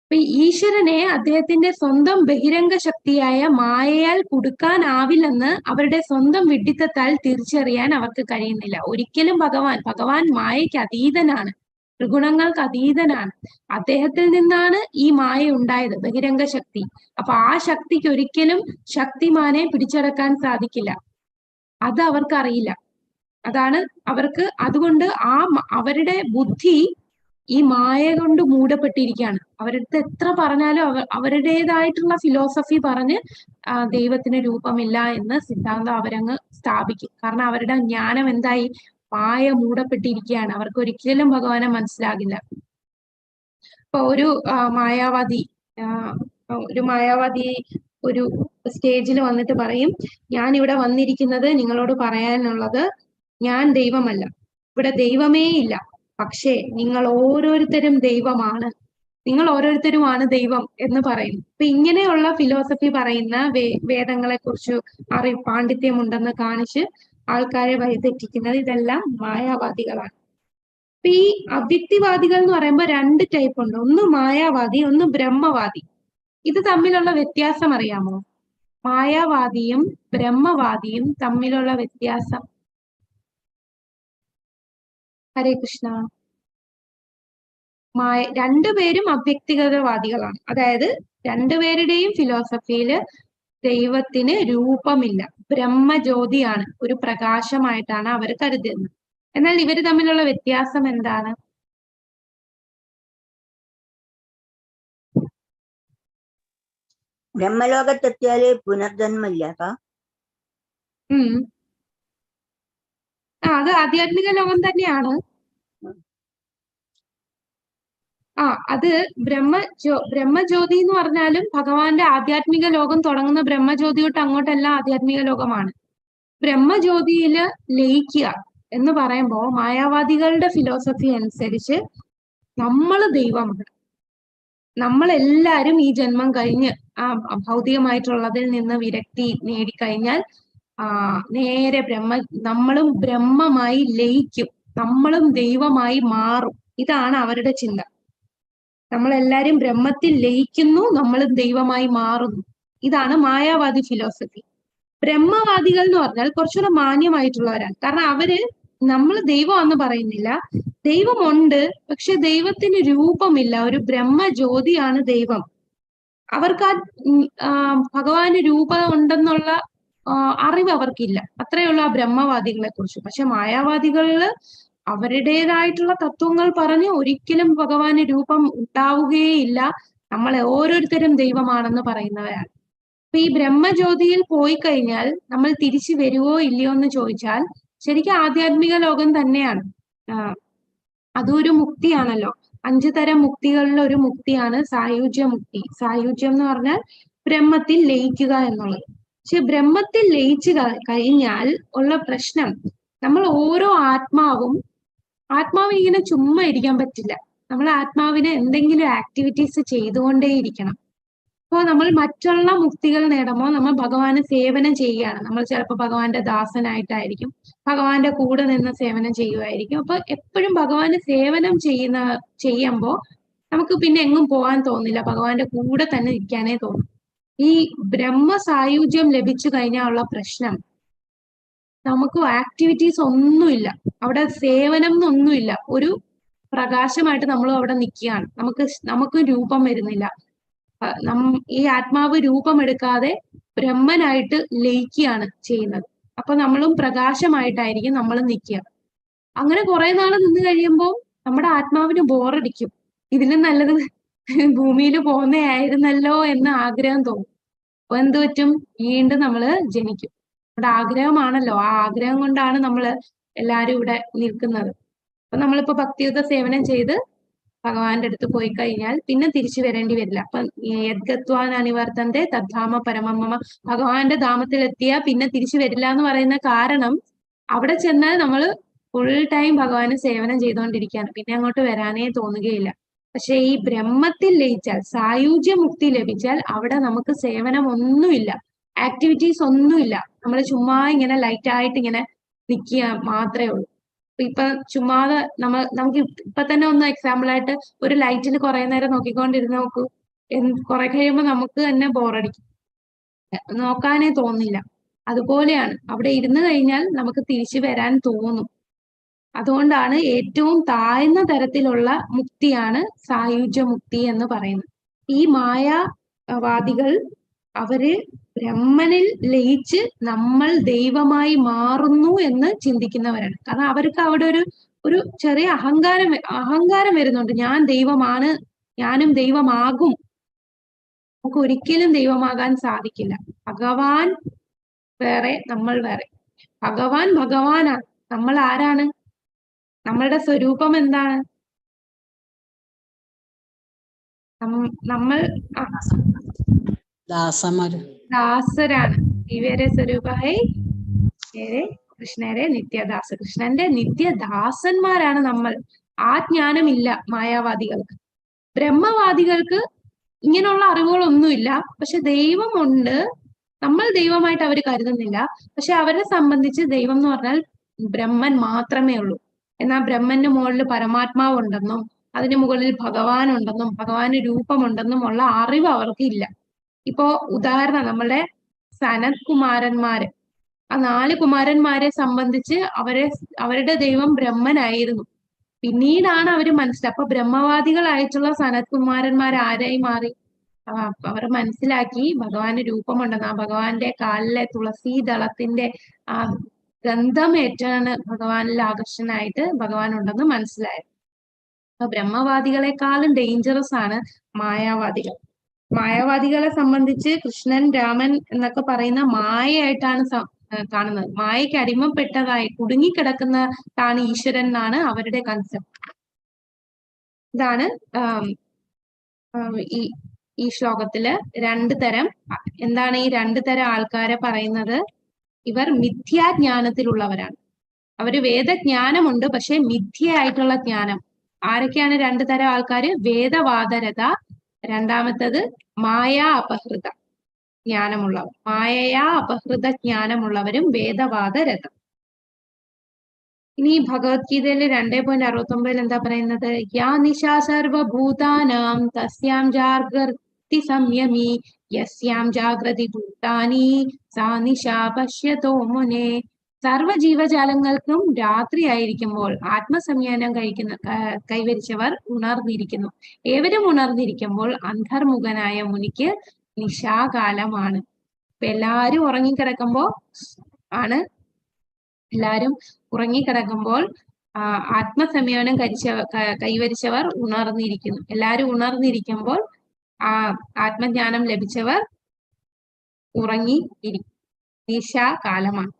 അപ്പൊ ഈശ്വരനെ അദ്ദേഹത്തിന്റെ സ്വന്തം ബഹിരംഗ ശക്തിയായ മായയാൽ കുടുക്കാനാവില്ലെന്ന് അവരുടെ സ്വന്തം വിഡ്ഢിത്തത്താൽ തിരിച്ചറിയാൻ അവർക്ക് കഴിയുന്നില്ല. ഒരിക്കലും ഭഗവാൻ മായയ്ക്ക് അതീതനാണ്, ത്രിഗുണങ്ങൾക്ക് അതീതനാണ്. അദ്ദേഹത്തിൽ നിന്നാണ് ഈ മായ ഉണ്ടായത്, ബഹിരംഗ ശക്തി. അപ്പൊ ആ ശക്തിക്ക് ഒരിക്കലും ശക്തിമാനെ പിടിച്ചടക്കാൻ സാധിക്കില്ല. അത് അവർക്ക് അറിയില്ല. അതാണ് അവർക്ക്, അതുകൊണ്ട് അവരുടെ ബുദ്ധി ഈ മായ കൊണ്ട് മൂടപ്പെട്ടിരിക്കുകയാണ്. അവരടുത്ത് എത്ര പറഞ്ഞാലും അവരുടേതായിട്ടുള്ള ഫിലോസഫി പറഞ്ഞ് ദൈവത്തിന് രൂപമില്ല എന്ന് സിദ്ധാന്തം അവരങ്ങ് സ്ഥാപിക്കും. കാരണം അവരുടെ ജ്ഞാനം എന്തായി? മായ മൂടപ്പെട്ടിരിക്കുകയാണ്. അവർക്ക് ഒരിക്കലും ഭഗവാനെ മനസ്സിലാകില്ല. ഇപ്പൊ ഒരു മായാവാദി ഒരു സ്റ്റേജിൽ വന്നിട്ട് പറയും, ഞാൻ ഇവിടെ വന്നിരിക്കുന്നത് നിങ്ങളോട് പറയാനുള്ളത്, ഞാൻ ദൈവമല്ല, ഇവിടെ ദൈവമേ ഇല്ല, പക്ഷേ നിങ്ങൾ ഓരോരുത്തരും ദൈവമാണ്. നിങ്ങൾ ഓരോരുത്തരുമാണ് ദൈവം എന്ന് പറയുന്നു. അപ്പൊ ഇങ്ങനെയുള്ള ഫിലോസഫി പറയുന്ന വേദങ്ങളെ കുറിച്ച് പാണ്ഡിത്യമുണ്ടെന്ന് കാണിച്ച് ആൾക്കാരെ വഴിതെറ്റിക്കുന്നത് ഇതെല്ലാം മായാവാദികളാണ്. അപ്പൊ ഈ അവ്യക്തിവാദികൾ എന്ന് പറയുമ്പോൾ 2 ടൈപ്പ് ഉണ്ട്. ഒന്ന് മായാവാദി, ഒന്ന് ബ്രഹ്മവാദി. ഇത് തമ്മിലുള്ള വ്യത്യാസം അറിയാമോ? മായാവാദിയും ബ്രഹ്മവാദിയും തമ്മിലുള്ള വ്യത്യാസം. ഹരേ കൃഷ്ണ. രണ്ടുപേരും അവ്യക്തിഗതവാദികളാണ്. അതായത് രണ്ടുപേരുടെയും ഫിലോസഫിയില് ദൈവത്തിന് രൂപമില്ല, ബ്രഹ്മജ്യോതിയാണ്, ഒരു പ്രകാശമായിട്ടാണ് അവർ കരുതുന്നത്. എന്നാൽ ഇവര് തമ്മിലുള്ള വ്യത്യാസം എന്താണ്? ബ്രഹ്മലോകത്തെത്തിയാല് പുനർജന്മമില്ലാത്ത അത് ആധ്യാത്മിക ലോകം തന്നെയാണ്. അത് ബ്രഹ്മജ്യോതി എന്ന് പറഞ്ഞാലും ഭഗവാന്റെ ആധ്യാത്മിക ലോകം തുടങ്ങുന്ന ബ്രഹ്മജ്യോതി തൊട്ട് അങ്ങോട്ടെല്ലാം ആധ്യാത്മിക ലോകമാണ്. ബ്രഹ്മജ്യോതിയില് ലയിക്കുക എന്ന് പറയുമ്പോ മായാവാദികളുടെ ഫിലോസഫി അനുസരിച്ച് നമ്മള് ദൈവമാണ്. നമ്മളെല്ലാരും ഈ ജന്മം കഴിഞ്ഞ് ആ ഭൗതികമായിട്ടുള്ളതിൽ നിന്ന് വിരക്തി നേടിക്കഴിഞ്ഞാൽ നേരെ നമ്മളും ബ്രഹ്മമായി ലയിക്കും, നമ്മളും ദൈവമായി മാറും. ഇതാണ് അവരുടെ ചിന്ത. നമ്മളെല്ലാരും ബ്രഹ്മത്തിൽ ലയിക്കുന്നു, നമ്മളും ദൈവമായി മാറുന്നു. ഇതാണ് മായാവാദി ഫിലോസഫി. ബ്രഹ്മവാദികൾ എന്ന് പറഞ്ഞാൽ കുറച്ചുകൂടെ മാന്യമായിട്ടുള്ളവരാണ്. കാരണം അവര് നമ്മൾ ദൈവമാണെന്ന് പറയുന്നില്ല, ദൈവമുണ്ട്, പക്ഷെ ദൈവത്തിന് രൂപമില്ല, ഒരു ബ്രഹ്മജ്യോതിയാണ് ദൈവം. അവർക്ക് ഭഗവാന് രൂപം ഉണ്ടെന്നുള്ള അറിവ് അവർക്കില്ല. അത്രയുള്ള ആ ബ്രഹ്മവാദികളെ കുറിച്ച്. പക്ഷെ മായാവാദികളില് അവരുടേതായിട്ടുള്ള തത്വങ്ങൾ പറഞ്ഞ് ഒരിക്കലും ഭഗവാന് രൂപം ഉണ്ടാവുകയില്ല, നമ്മളെ ഓരോരുത്തരും ദൈവമാണെന്ന് പറയുന്നവരാണ്. അപ്പൊ ഈ ബ്രഹ്മജ്യോതിയിൽ പോയി കഴിഞ്ഞാൽ നമ്മൾ തിരിച്ചു വരുവോ ഇല്ലയോ എന്ന് ചോദിച്ചാൽ ശരിക്കും ആധ്യാത്മിക ലോകം തന്നെയാണ്. അതൊരു മുക്തിയാണല്ലോ. 5 തരം മുക്തികളിൽ ഒരു മുക്തിയാണ് സായുജ്യ മുക്തി. സായുജ്യം എന്ന് പറഞ്ഞാൽ ബ്രഹ്മത്തിൽ ലയിക്കുക എന്നുള്ളത്. പക്ഷെ ബ്രഹ്മത്തിൽ ലയിച്ചു കഴിഞ്ഞാൽ ഉള്ള പ്രശ്നം, നമ്മൾ ഓരോ ആത്മാവിന് ഇങ്ങനെ ചുമ്മാ ഇരിക്കാൻ പറ്റില്ല. നമ്മൾ ആത്മാവിന് എന്തെങ്കിലും ആക്ടിവിറ്റീസ് ചെയ്തുകൊണ്ടേയിരിക്കണം. അപ്പോൾ നമ്മൾ മറ്റുള്ള മുക്തികൾ നേടുമ്പോൾ നമ്മൾ ഭഗവാന് സേവനം ചെയ്യുകയാണ്. നമ്മൾ ചിലപ്പോൾ ഭഗവാന്റെ ദാസനായിട്ടായിരിക്കും, ഭഗവാന്റെ കൂടെ നിന്ന് സേവനം ചെയ്യുമായിരിക്കും. അപ്പൊ എപ്പോഴും ഭഗവാന് സേവനം ചെയ്യുമ്പോൾ നമുക്ക് പിന്നെ എങ്ങും പോകാൻ തോന്നില്ല, ഭഗവാന്റെ കൂടെ തന്നെ ഇരിക്കാനേ തോന്നും. ഈ ബ്രഹ്മസായുജ്യം ലഭിച്ചു കഴിഞ്ഞാൽ ഉള്ള പ്രശ്നം, നമുക്ക് ആക്ടിവിറ്റീസ് ഒന്നുമില്ല, അവിടെ സേവനം എന്നൊന്നുമില്ല, ഒരു പ്രകാശമായിട്ട് നമ്മൾ അവിടെ നിൽക്കുകയാണ്. നമുക്ക് രൂപം വരുന്നില്ല. ഈ ആത്മാവ് രൂപമെടുക്കാതെ ബ്രഹ്മനായിട്ട് ലയിക്കുകയാണ് ചെയ്യുന്നത്. അപ്പൊ നമ്മളും പ്രകാശമായിട്ടായിരിക്കും നമ്മൾ നിൽക്കുക. അങ്ങനെ കുറെ നാൾ നിന്ന് കഴിയുമ്പോൾ നമ്മുടെ ആത്മാവിന് ബോറടിക്കും. ഇതിലും നല്ലത് ഭൂമിയിൽ പോകുന്നതായിരുന്നല്ലോ എന്ന് ആഗ്രഹം തോന്നും. അപ്പൊ എന്ത് പറ്റും? വീണ്ടും നമ്മള് ജനിക്കും. നമ്മുടെ ആഗ്രഹമാണല്ലോ, ആ ആഗ്രഹം കൊണ്ടാണ് നമ്മൾ എല്ലാരും ഇവിടെ നിൽക്കുന്നത്. അപ്പൊ നമ്മളിപ്പോ ഭക്തിയുത സേവനം ചെയ്ത് ഭഗവാന്റെ അടുത്ത് പോയി കഴിഞ്ഞാൽ പിന്നെ തിരിച്ചു വരേണ്ടി വരില്ല. അപ്പൊ യദ്ഗത്വാൻ അനിവർത്തന്റെ തദ്ധാമ പരമമ, ഭഗവാന്റെ ധാമത്തിലെത്തിയാൽ പിന്നെ തിരിച്ചു വരില്ല എന്ന് പറയുന്ന കാരണം, അവിടെ ചെന്നാൽ നമ്മൾ ഫുൾ ടൈം ഭഗവാന് സേവനം ചെയ്തുകൊണ്ടിരിക്കുകയാണ്, പിന്നെ അങ്ങോട്ട് വരാനേ തോന്നുകയില്ല. പക്ഷെ ഈ ബ്രഹ്മത്തിൽ ലയിച്ചാൽ, സായുജ്യ മുക്തി ലഭിച്ചാൽ അവിടെ നമുക്ക് സേവനം ഒന്നുമില്ല, ആക്ടിവിറ്റീസ് ഒന്നുമില്ല. നമ്മൾ ചുമ്മാ ഇങ്ങനെ ലൈറ്റായിട്ട് ഇങ്ങനെ നിൽക്കുക മാത്രമേ ഉള്ളൂ. ഇപ്പൊ ചുമ്മാതെ നമുക്ക് ഇപ്പൊ തന്നെ ഒന്ന് എക്സാമ്പിൾ ആയിട്ട് ഒരു ലൈറ്റിൽ കുറെ നേരം നോക്കിക്കൊണ്ടിരുന്ന് നോക്കൂ, കുറെ കഴിയുമ്പോൾ നമുക്ക് തന്നെ ബോറടിക്കും, നോക്കാനേ തോന്നില്ല. അതുപോലെയാണ് അവിടെ ഇരുന്ന് കഴിഞ്ഞാൽ നമുക്ക് തിരിച്ചു വരാൻ തോന്നും. അതുകൊണ്ടാണ് ഏറ്റവും താഴ്ന്ന തരത്തിലുള്ള മുക്തിയാണ് സായുജ്യ മുക്തി എന്ന് പറയുന്നത്. ഈ മായാവാദികൾ അവര് ബ്രഹ്മനിൽ ലയിച്ച് നമ്മൾ ദൈവമായി മാറുന്നു എന്ന് ചിന്തിക്കുന്നവരാണ്. കാരണം അവർക്ക് അവിടെ ഒരു ചെറിയ അഹങ്കാരം വരുന്നുണ്ട്. ഞാൻ ദൈവമാണ്, ഞാനും ദൈവമാകും. നമുക്ക് ഒരിക്കലും ദൈവമാകാൻ സാധിക്കില്ല. ഭഗവാൻ വേറെ, നമ്മൾ വേറെ. ഭഗവാൻ ഭഗവാനാണ്, നമ്മൾ ആരാണ്? നമ്മളുടെ സ്വരൂപം എന്താണ്? നമ്മൾ ദാസരാണ്. ദിവ്യരെ സ്വരൂപഹൈ കൃഷ്ണരെ നിത്യദാസ, കൃഷ്ണന്റെ നിത്യദാസന്മാരാണ് നമ്മൾ. ആ ജ്ഞാനമില്ല മായാവാദികൾക്ക്. ബ്രഹ്മവാദികൾക്ക് ഇങ്ങനെയുള്ള അറിവുകളൊന്നുമില്ല. പക്ഷെ ദൈവമുണ്ട്, നമ്മൾ ദൈവമായിട്ട് അവർ കരുതുന്നില്ല. പക്ഷെ അവരെ സംബന്ധിച്ച് ദൈവം എന്ന് പറഞ്ഞാൽ ബ്രഹ്മൻ മാത്രമേ ഉള്ളൂ. എന്നാൽ ബ്രഹ്മന്റെ മുകളിൽ പരമാത്മാവ് ഉണ്ടെന്നും അതിന് മുകളിൽ ഭഗവാൻ ഉണ്ടെന്നും ഭഗവാന് രൂപമുണ്ടെന്നും ഉള്ള അറിവ് അവർക്ക് ഇല്ല. ഇപ്പോ ഉദാഹരണം, നമ്മുടെ സനത് കുമാരന്മാര്, ആ 4 കുമാരന്മാരെ സംബന്ധിച്ച് അവരുടെ ദൈവം ബ്രഹ്മനായിരുന്നു. പിന്നീടാണ് അവര് അപ്പൊ ബ്രഹ്മവാദികളായിട്ടുള്ള സനത് കുമാരന്മാർ ആരായി മാറി? അവർ മനസ്സിലാക്കി ഭഗവാന് രൂപമുണ്ടെന്ന്. ആ ഭഗവാന്റെ കാലിലെ തുളസി ദളത്തിന്റെ ആ ഗന്ധമേറ്റാണ് ഭഗവാനിൽ ആകർഷനായിട്ട് ഭഗവാൻ ഉണ്ടെന്ന് മനസ്സിലായത്. അപ്പൊ ബ്രഹ്മവാദികളെക്കാളും ഡേഞ്ചറസ് ആണ് മായാവാദികൾ. മായാവാദികളെ സംബന്ധിച്ച് കൃഷ്ണൻ, രാമൻ എന്നൊക്കെ പറയുന്ന മായയായിട്ടാണ് കാണുന്നത്. മായയ്ക്ക് അടിമപ്പെട്ടതായി കുടുങ്ങിക്കിടക്കുന്നതാണ് ഈശ്വരൻ എന്നാണ് അവരുടെ കൺസെപ്റ്റ്. ഇതാണ് ഈ ശ്ലോകത്തില് 2 തരം. എന്താണ് ഈ 2 തരം ആൾക്കാരെ പറയുന്നത്? ഇവർ മിഥ്യാജ്ഞാനത്തിലുള്ളവരാണ്. അവര് വേദജ്ഞാനമുണ്ട്, പക്ഷെ മിഥ്യയായിട്ടുള്ള ജ്ഞാനം. ആരൊക്കെയാണ് 2 തരം ആൾക്കാര്? വേദവാദരത, രണ്ടാമത്തത് മായാ അപഹൃത ജ്ഞാനമുള്ളവർ. മായയാ അപഹൃത ജ്ഞാനമുള്ളവരും വേദവാദരഥം. ഇനി ഭഗവത്ഗീതയില് 2.69 എന്താ പറയുന്നത്? യാ നിശാ സർവഭൂതാനാം തസ്യാം ജാഗ്രതി സംയമി യസ്യാം ജാഗ്രതി ഭൂതാനി സാ നിശാ പശ്യതോ മുനെ. സർവ്വജീവജാലങ്ങൾക്കും രാത്രിയായിരിക്കുമ്പോൾ ആത്മസംയനം കൈവരിച്ചവർ ഉണർന്നിരിക്കുന്നു. ഏവരും ഉണർന്നിരിക്കുമ്പോൾ അന്തർമുഖനായ മുനിക്ക് നിശാകാലമാണ്. ഇപ്പൊ എല്ലാരും ഉറങ്ങിക്കിടക്കുമ്പോ ആണ് എല്ലാരും ഉറങ്ങിക്കിടക്കുമ്പോൾ ആത്മസംയമനം കൈവരിച്ചവർ ഉണർന്നിരിക്കുന്നു. എല്ലാരും ഉണർന്നിരിക്കുമ്പോൾ ആത്മജ്ഞാനം ലഭിച്ചവർ ഉറങ്ങിയിരിക്കും. നിശാകാലമാണ്.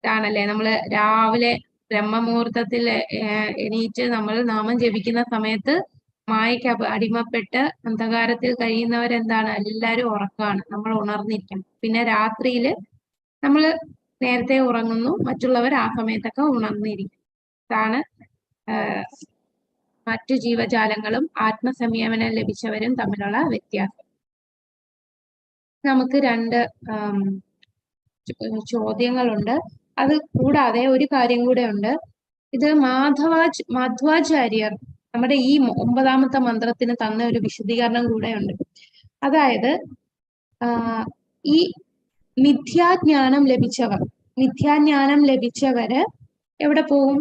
ഇതാണല്ലേ നമ്മള് രാവിലെ ബ്രഹ്മമുഹൂർത്തത്തിൽ എണീറ്റ് നമ്മൾ നാമം ജപിക്കുന്ന സമയത്ത് മായയ്ക്ക് അടിമപ്പെട്ട് അന്ധകാരത്തിൽ കഴിയുന്നവരെന്താണ്? എല്ലാരും ഉറക്കമാണ്. നമ്മൾ ഉണർന്നിരിക്കണം. പിന്നെ രാത്രിയില് നമ്മള് നേരത്തെ ഉറങ്ങുന്നു, മറ്റുള്ളവർ ആ സമയത്തൊക്കെ ഉണർന്നിരിക്കും. ഇതാണ് മറ്റു ജീവജാലങ്ങളും ആത്മസംയമനം ലഭിച്ചവരും തമ്മിലുള്ള വ്യത്യാസം. നമുക്ക് 2 ചോദ്യങ്ങളുണ്ട്. അത് കൂടാതെ ഒരു കാര്യം കൂടെ ഉണ്ട്. ഇത് മാധ്വാചാര്യർ നമ്മുടെ ഈ 9ാമത്തെ മന്ത്രത്തിന് തന്ന ഒരു വിശദീകരണം കൂടെ ഉണ്ട്. അതായത് ഈ മിഥ്യാജ്ഞാനം ലഭിച്ചവര് എവിടെ പോകും?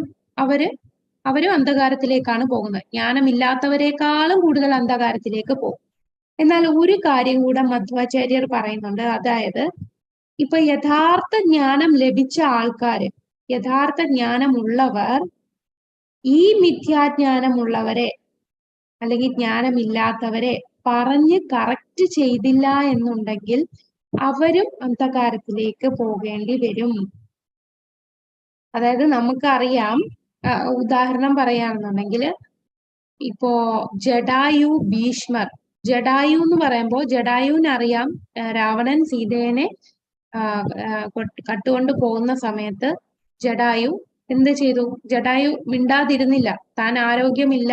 അവരും അന്ധകാരത്തിലേക്കാണ് പോകുന്നത്. ജ്ഞാനമില്ലാത്തവരെക്കാളും കൂടുതൽ അന്ധകാരത്തിലേക്ക് പോകും. എന്നാൽ ഒരു കാര്യം കൂടെ മധ്വാചാര്യർ പറയുന്നുണ്ട്. അതായത് ഇപ്പൊ യഥാർത്ഥ ജ്ഞാനം ലഭിച്ച ആൾക്കാര്, യഥാർത്ഥ ജ്ഞാനമുള്ളവർ ഈ മിഥ്യാജ്ഞാനമുള്ളവരെ അല്ലെങ്കിൽ ജ്ഞാനമില്ലാത്തവരെ പറഞ്ഞ് കറക്റ്റ് ചെയ്തില്ല എന്നുണ്ടെങ്കിൽ അവരും അന്ധകാരത്തിലേക്ക് പോകേണ്ടി വരും. അതായത് നമുക്കറിയാം, ഉദാഹരണം പറയുകയാണെന്നുണ്ടെങ്കിൽ ഇപ്പോ ജഡായു, ഭീഷ്മർ. ജഡായു എന്ന് പറയുമ്പോൾ ജഡായുവിനറിയാം രാവണൻ സീതേനെ കട്ടുകൊണ്ട് പോകുന്ന സമയത്ത് ജഡായു എന്ത് ചെയ്തു? ജഡായു മിണ്ടാതിരുന്നില്ല. താൻ ആരോഗ്യമില്ല,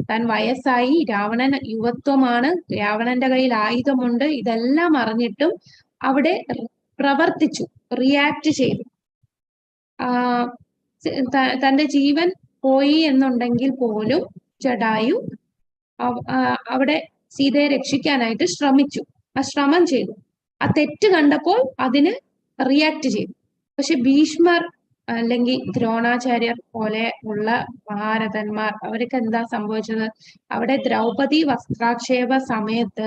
താൻ വയസ്സായി, രാവണൻ യുവത്വമാണ്, രാവണന്റെ കയ്യിൽ ആയുധമുണ്ട്, ഇതെല്ലാം അറിഞ്ഞിട്ടും അവിടെ പ്രവർത്തിച്ചു, റിയാക്ട് ചെയ്തു. തന്റെ ജീവൻ പോയി എന്നുണ്ടെങ്കിൽ പോലും ജഡായു അവിടെ സീതയെ രക്ഷിക്കാനായിട്ട് ശ്രമിച്ചു, ശ്രമം ചെയ്തു. ആ തെറ്റ് കണ്ടപ്പോൾ അതിന് റിയാക്ട് ചെയ്തു. പക്ഷെ ഭീഷ്മർ അല്ലെങ്കിൽ ദ്രോണാചാര്യർ പോലെ ഉള്ള മഹാരഥന്മാർ, അവർക്ക് എന്താ സംഭവിച്ചത്? അവിടെ ദ്രൗപദി വസ്ത്രാക്ഷേപ സമയത്ത്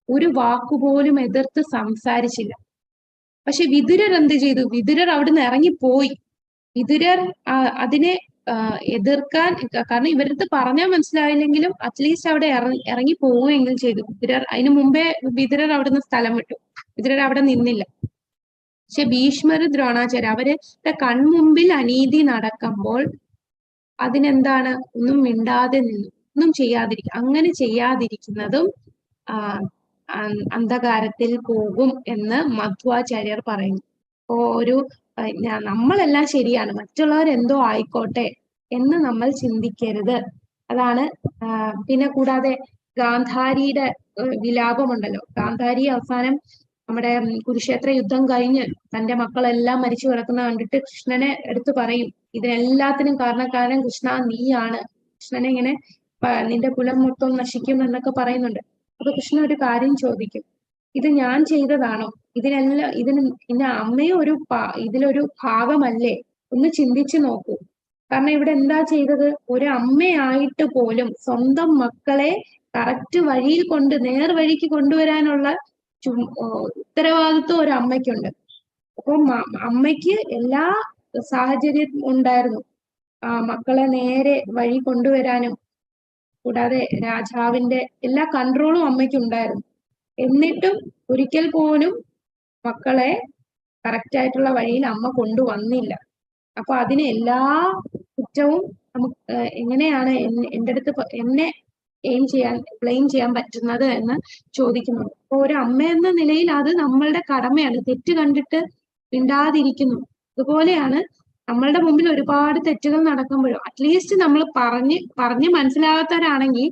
ഒരു വാക്കുപോലും എതിർത്ത് സംസാരിച്ചില്ല. പക്ഷെ വിതുരർ എന്ത് ചെയ്തു? വിതുരർ അവിടുന്ന് ഇറങ്ങിപ്പോയി. വിതുരർ അതിനെ എതിർക്കാൻ, കാരണം ഇവരടുത്ത് പറഞ്ഞാൽ മനസ്സിലായില്ലെങ്കിലും അറ്റ്ലീസ്റ്റ് അവിടെ ഇറങ്ങി പോവുകയെങ്കിലും ചെയ്തു. വിതുരർ അതിനു മുമ്പേ വിതുരർ അവിടുന്ന് സ്ഥലം വിട്ടു. വിതുരർ അവിടെ നിന്നില്ല. പക്ഷെ ഭീഷ്മർ, ദ്രോണാചാര്യ അവരുടെ കൺമുമ്പിൽ അനീതി നടക്കുമ്പോൾ അതിനെന്താണ്? ഒന്നും മിണ്ടാതെ നിന്നു, ഒന്നും ചെയ്യാതിരിക്കും. അങ്ങനെ ചെയ്യാതിരിക്കുന്നതും അന്ധകാരത്തിൽ പോകും എന്ന് മധ്വാചാര്യർ പറയുന്നു. ഒരു നമ്മളെല്ലാം ശരിയാണ്, മറ്റുള്ളവരെന്തോ ആയിക്കോട്ടെ എന്ന് നമ്മൾ ചിന്തിക്കരുത്. അതാണ്. പിന്നെ കൂടാതെ ഗാന്ധാരിയുടെ വിലാപമുണ്ടല്ലോ. ഗാന്ധാരി അവസാനം നമ്മുടെ കുരുക്ഷേത്ര യുദ്ധം കഴിഞ്ഞ് തന്റെ മക്കളെല്ലാം മരിച്ചു കിടക്കുന്ന കണ്ടിട്ട് കൃഷ്ണനെ എടുത്തു പറയും, ഇതിനെല്ലാത്തിനും കാരണക്കാരൻ കൃഷ്ണ നീയാണ്. കൃഷ്ണനെ ഇങ്ങനെ നിന്റെ കുലം മൊത്തം നശിക്കും എന്നൊക്കെ പറയുന്നുണ്ട്. അപ്പൊ കൃഷ്ണൻ ഒരു കാര്യം ചോദിക്കും, ഇത് ഞാൻ ചെയ്തതാണോ? ഇതിന്റെ അമ്മയും ഇതിലൊരു ഭാഗമല്ലേ? ഒന്ന് ചിന്തിച്ചു നോക്കൂ. കാരണം ഇവിടെ എന്താ ചെയ്തത്? ഒരു അമ്മയായിട്ട് പോലും സ്വന്തം മക്കളെ കറക്റ്റ് വഴിയിൽ നേർവഴിക്ക് കൊണ്ടുവരാനുള്ള ഉത്തരവാദിത്വം ഒരു അമ്മയ്ക്കുണ്ട്. അപ്പൊ അമ്മയ്ക്ക് എല്ലാ സാഹചര്യം ഉണ്ടായിരുന്നു മക്കളെ നേരെ വഴി കൊണ്ടുവരാനും. കൂടാതെ രാജാവിന്റെ എല്ലാ കൺട്രോളും അമ്മയ്ക്ക് ഉണ്ടായിരുന്നു. എന്നിട്ടും ഒരിക്കൽ പോലും മക്കളെ കറക്റ്റ് ആയിട്ടുള്ള വഴിയിൽ അമ്മ കൊണ്ടുവന്നില്ല. അപ്പൊ അതിന് എല്ലാ കുറ്റവും നമുക്ക് എങ്ങനെയാണ് എൻ്റെ അടുത്ത് എന്നെ ബ്ലെയിം ചെയ്യാൻ പറ്റുന്നത് എന്ന് ചോദിക്കുന്നു. അപ്പൊ ഒരു അമ്മ എന്ന നിലയിൽ അത് നമ്മളുടെ കടമയാണ്. തെറ്റ് കണ്ടിട്ട് മിണ്ടാതിരിക്കുന്നു. അതുപോലെയാണ് നമ്മളുടെ മുമ്പിൽ ഒരുപാട് തെറ്റുകൾ നടക്കുമ്പോഴും അറ്റ്ലീസ്റ്റ് നമ്മൾ പറഞ്ഞ് മനസ്സിലാകാത്തവരാണെങ്കിൽ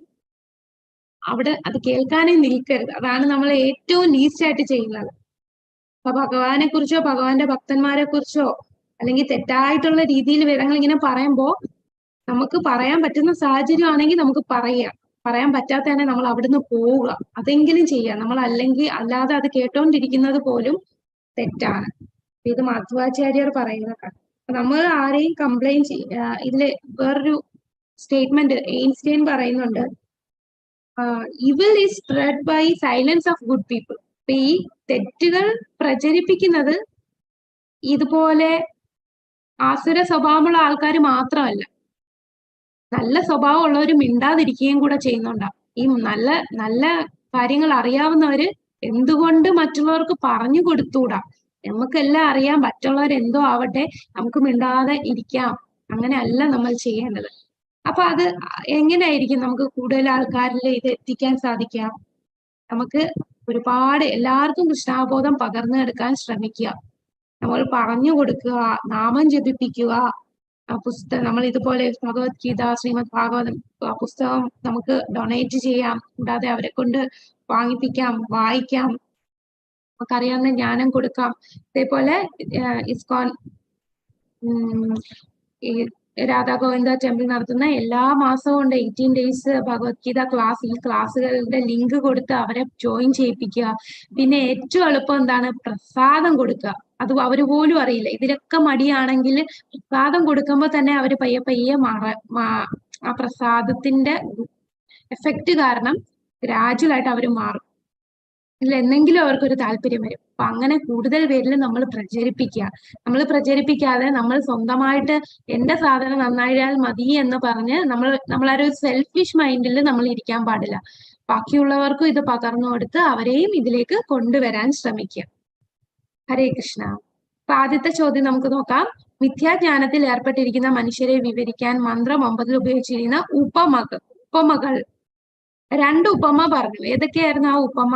അവിടെ അത് കേൾക്കാനേ നിൽക്കരുത്. അതാണ് നമ്മൾ ഏറ്റവും ലീസ്റ്റ് ആയിട്ട് ചെയ്യുന്നത്. അപ്പൊ ഭഗവാനെ കുറിച്ചോ ഭഗവാന്റെ ഭക്തന്മാരെ കുറിച്ചോ അല്ലെങ്കിൽ തെറ്റായിട്ടുള്ള രീതിയിൽ വിവരങ്ങൾ ഇങ്ങനെ പറയുമ്പോ നമുക്ക് പറയാൻ പറ്റുന്ന സാഹചര്യം ആണെങ്കിൽ നമുക്ക് പറയാൻ പറ്റാത്ത തന്നെ നമ്മൾ അവിടുന്ന് പോവുക, അതെങ്കിലും ചെയ്യാം. നമ്മൾ അല്ലാതെ അത് കേട്ടോണ്ടിരിക്കുന്നത് പോലും തെറ്റാണ്. ഇത് മാധവാചാര്യർ പറയുന്നതാണ്. നമ്മൾ ആരെയും കംപ്ലൈന്റ് ഇതില് വേറൊരു സ്റ്റേറ്റ്മെന്റ് എയിൻസ്റ്റൈൻ പറയുന്നുണ്ട്, evil is spread by silence of good people. അപ്പൊ ഈ തെറ്റുകൾ പ്രചരിപ്പിക്കുന്നത് ഇതുപോലെ ആസുര സ്വഭാവമുള്ള ആൾക്കാർ മാത്രമല്ല, നല്ല സ്വഭാവമുള്ളവർ മിണ്ടാതിരിക്കുകയും കൂടെ ചെയ്യുന്നുണ്ടാവും. ഈ നല്ല നല്ല കാര്യങ്ങൾ അറിയാവുന്നവര് എന്തുകൊണ്ട് മറ്റുള്ളവർക്ക് പറഞ്ഞു കൊടുത്തൂടാ? നമുക്കെല്ലാം അറിയാം, മറ്റുള്ളവരെന്തോ ആവട്ടെ, നമുക്ക് മിണ്ടാതെ ഇരിക്കാം. അങ്ങനെയല്ല നമ്മൾ ചെയ്യേണ്ടത്. അപ്പൊ അത് എങ്ങനെയായിരിക്കും നമുക്ക് കൂടുതൽ ആൾക്കാരിൽ ഇത് എത്തിക്കാൻ സാധിക്കാം? നമുക്ക് ഒരുപാട് എല്ലാവർക്കും കൃഷ്ണാബോധം പകർന്നെടുക്കാൻ ശ്രമിക്കുക. നമ്മൾ പറഞ്ഞു കൊടുക്കുക, നാമം ജപിപ്പിക്കുക, നമ്മൾ ഇതുപോലെ ഭഗവത്ഗീത, ശ്രീമദ് ഭാഗവതം പുസ്തകം നമുക്ക് ഡൊണേറ്റ് ചെയ്യാം. കൂടാതെ അവരെ കൊണ്ട് വാങ്ങിപ്പിക്കാം, വായിക്കാം, നമുക്കറിയാവുന്ന ജ്ഞാനം കൊടുക്കാം. അതേപോലെ ഇസ്കോൺ ഈ രാധാ ഗോവിന്ദ ടെമ്പിൾ നടത്തുന്ന എല്ലാ മാസവും ഉണ്ട് 18 days ഭഗവത്ഗീത ക്ലാസ്. ഈ ക്ലാസ്സുകളുടെ ലിങ്ക് കൊടുത്ത് അവരെ ജോയിൻ ചെയ്യിപ്പിക്കുക. പിന്നെ ഏറ്റവും എളുപ്പം എന്താണ്? പ്രസാദം കൊടുക്കുക. അത് അവര് പോലും അറിയില്ല. ഇതിലൊക്കെ മടിയാണെങ്കിൽ പ്രസാദം കൊടുക്കുമ്പോൾ തന്നെ അവര് പയ്യെ ആ പ്രസാദത്തിന്റെ എഫക്റ്റ് കാരണം ഗ്രാജുവലായിട്ട് അവർ മാറും. ഇതിൽ എന്തെങ്കിലും അവർക്കൊരു താല്പര്യം വരും. അപ്പൊ അങ്ങനെ കൂടുതൽ പേരിൽ നമ്മൾ പ്രചരിപ്പിക്കുക. നമ്മൾ പ്രചരിപ്പിക്കാതെ നമ്മൾ സ്വന്തമായിട്ട് എന്റെ സാധനം നന്നായാൽ മതി എന്ന് പറഞ്ഞ് നമ്മളൊരു സെൽഫിഷ് മൈൻഡിൽ നമ്മൾ ഇരിക്കാൻ പാടില്ല. ബാക്കിയുള്ളവർക്കും ഇത് പകർന്നു കൊടുത്ത് അവരെയും ഇതിലേക്ക് കൊണ്ടുവരാൻ ശ്രമിക്കുക. ഹരേ കൃഷ്ണ. അപ്പൊ ആദ്യത്തെ ചോദ്യം നമുക്ക് നോക്കാം. മിഥ്യാജ്ഞാനത്തിൽ ഏർപ്പെട്ടിരിക്കുന്ന മനുഷ്യരെ വിവരിക്കാൻ മന്ത്രം 9 ഉപയോഗിച്ചിരിക്കുന്ന ഉപമകൾ 2 ഉപമ പറഞ്ഞു. ഏതൊക്കെയായിരുന്നു ആ ഉപമ?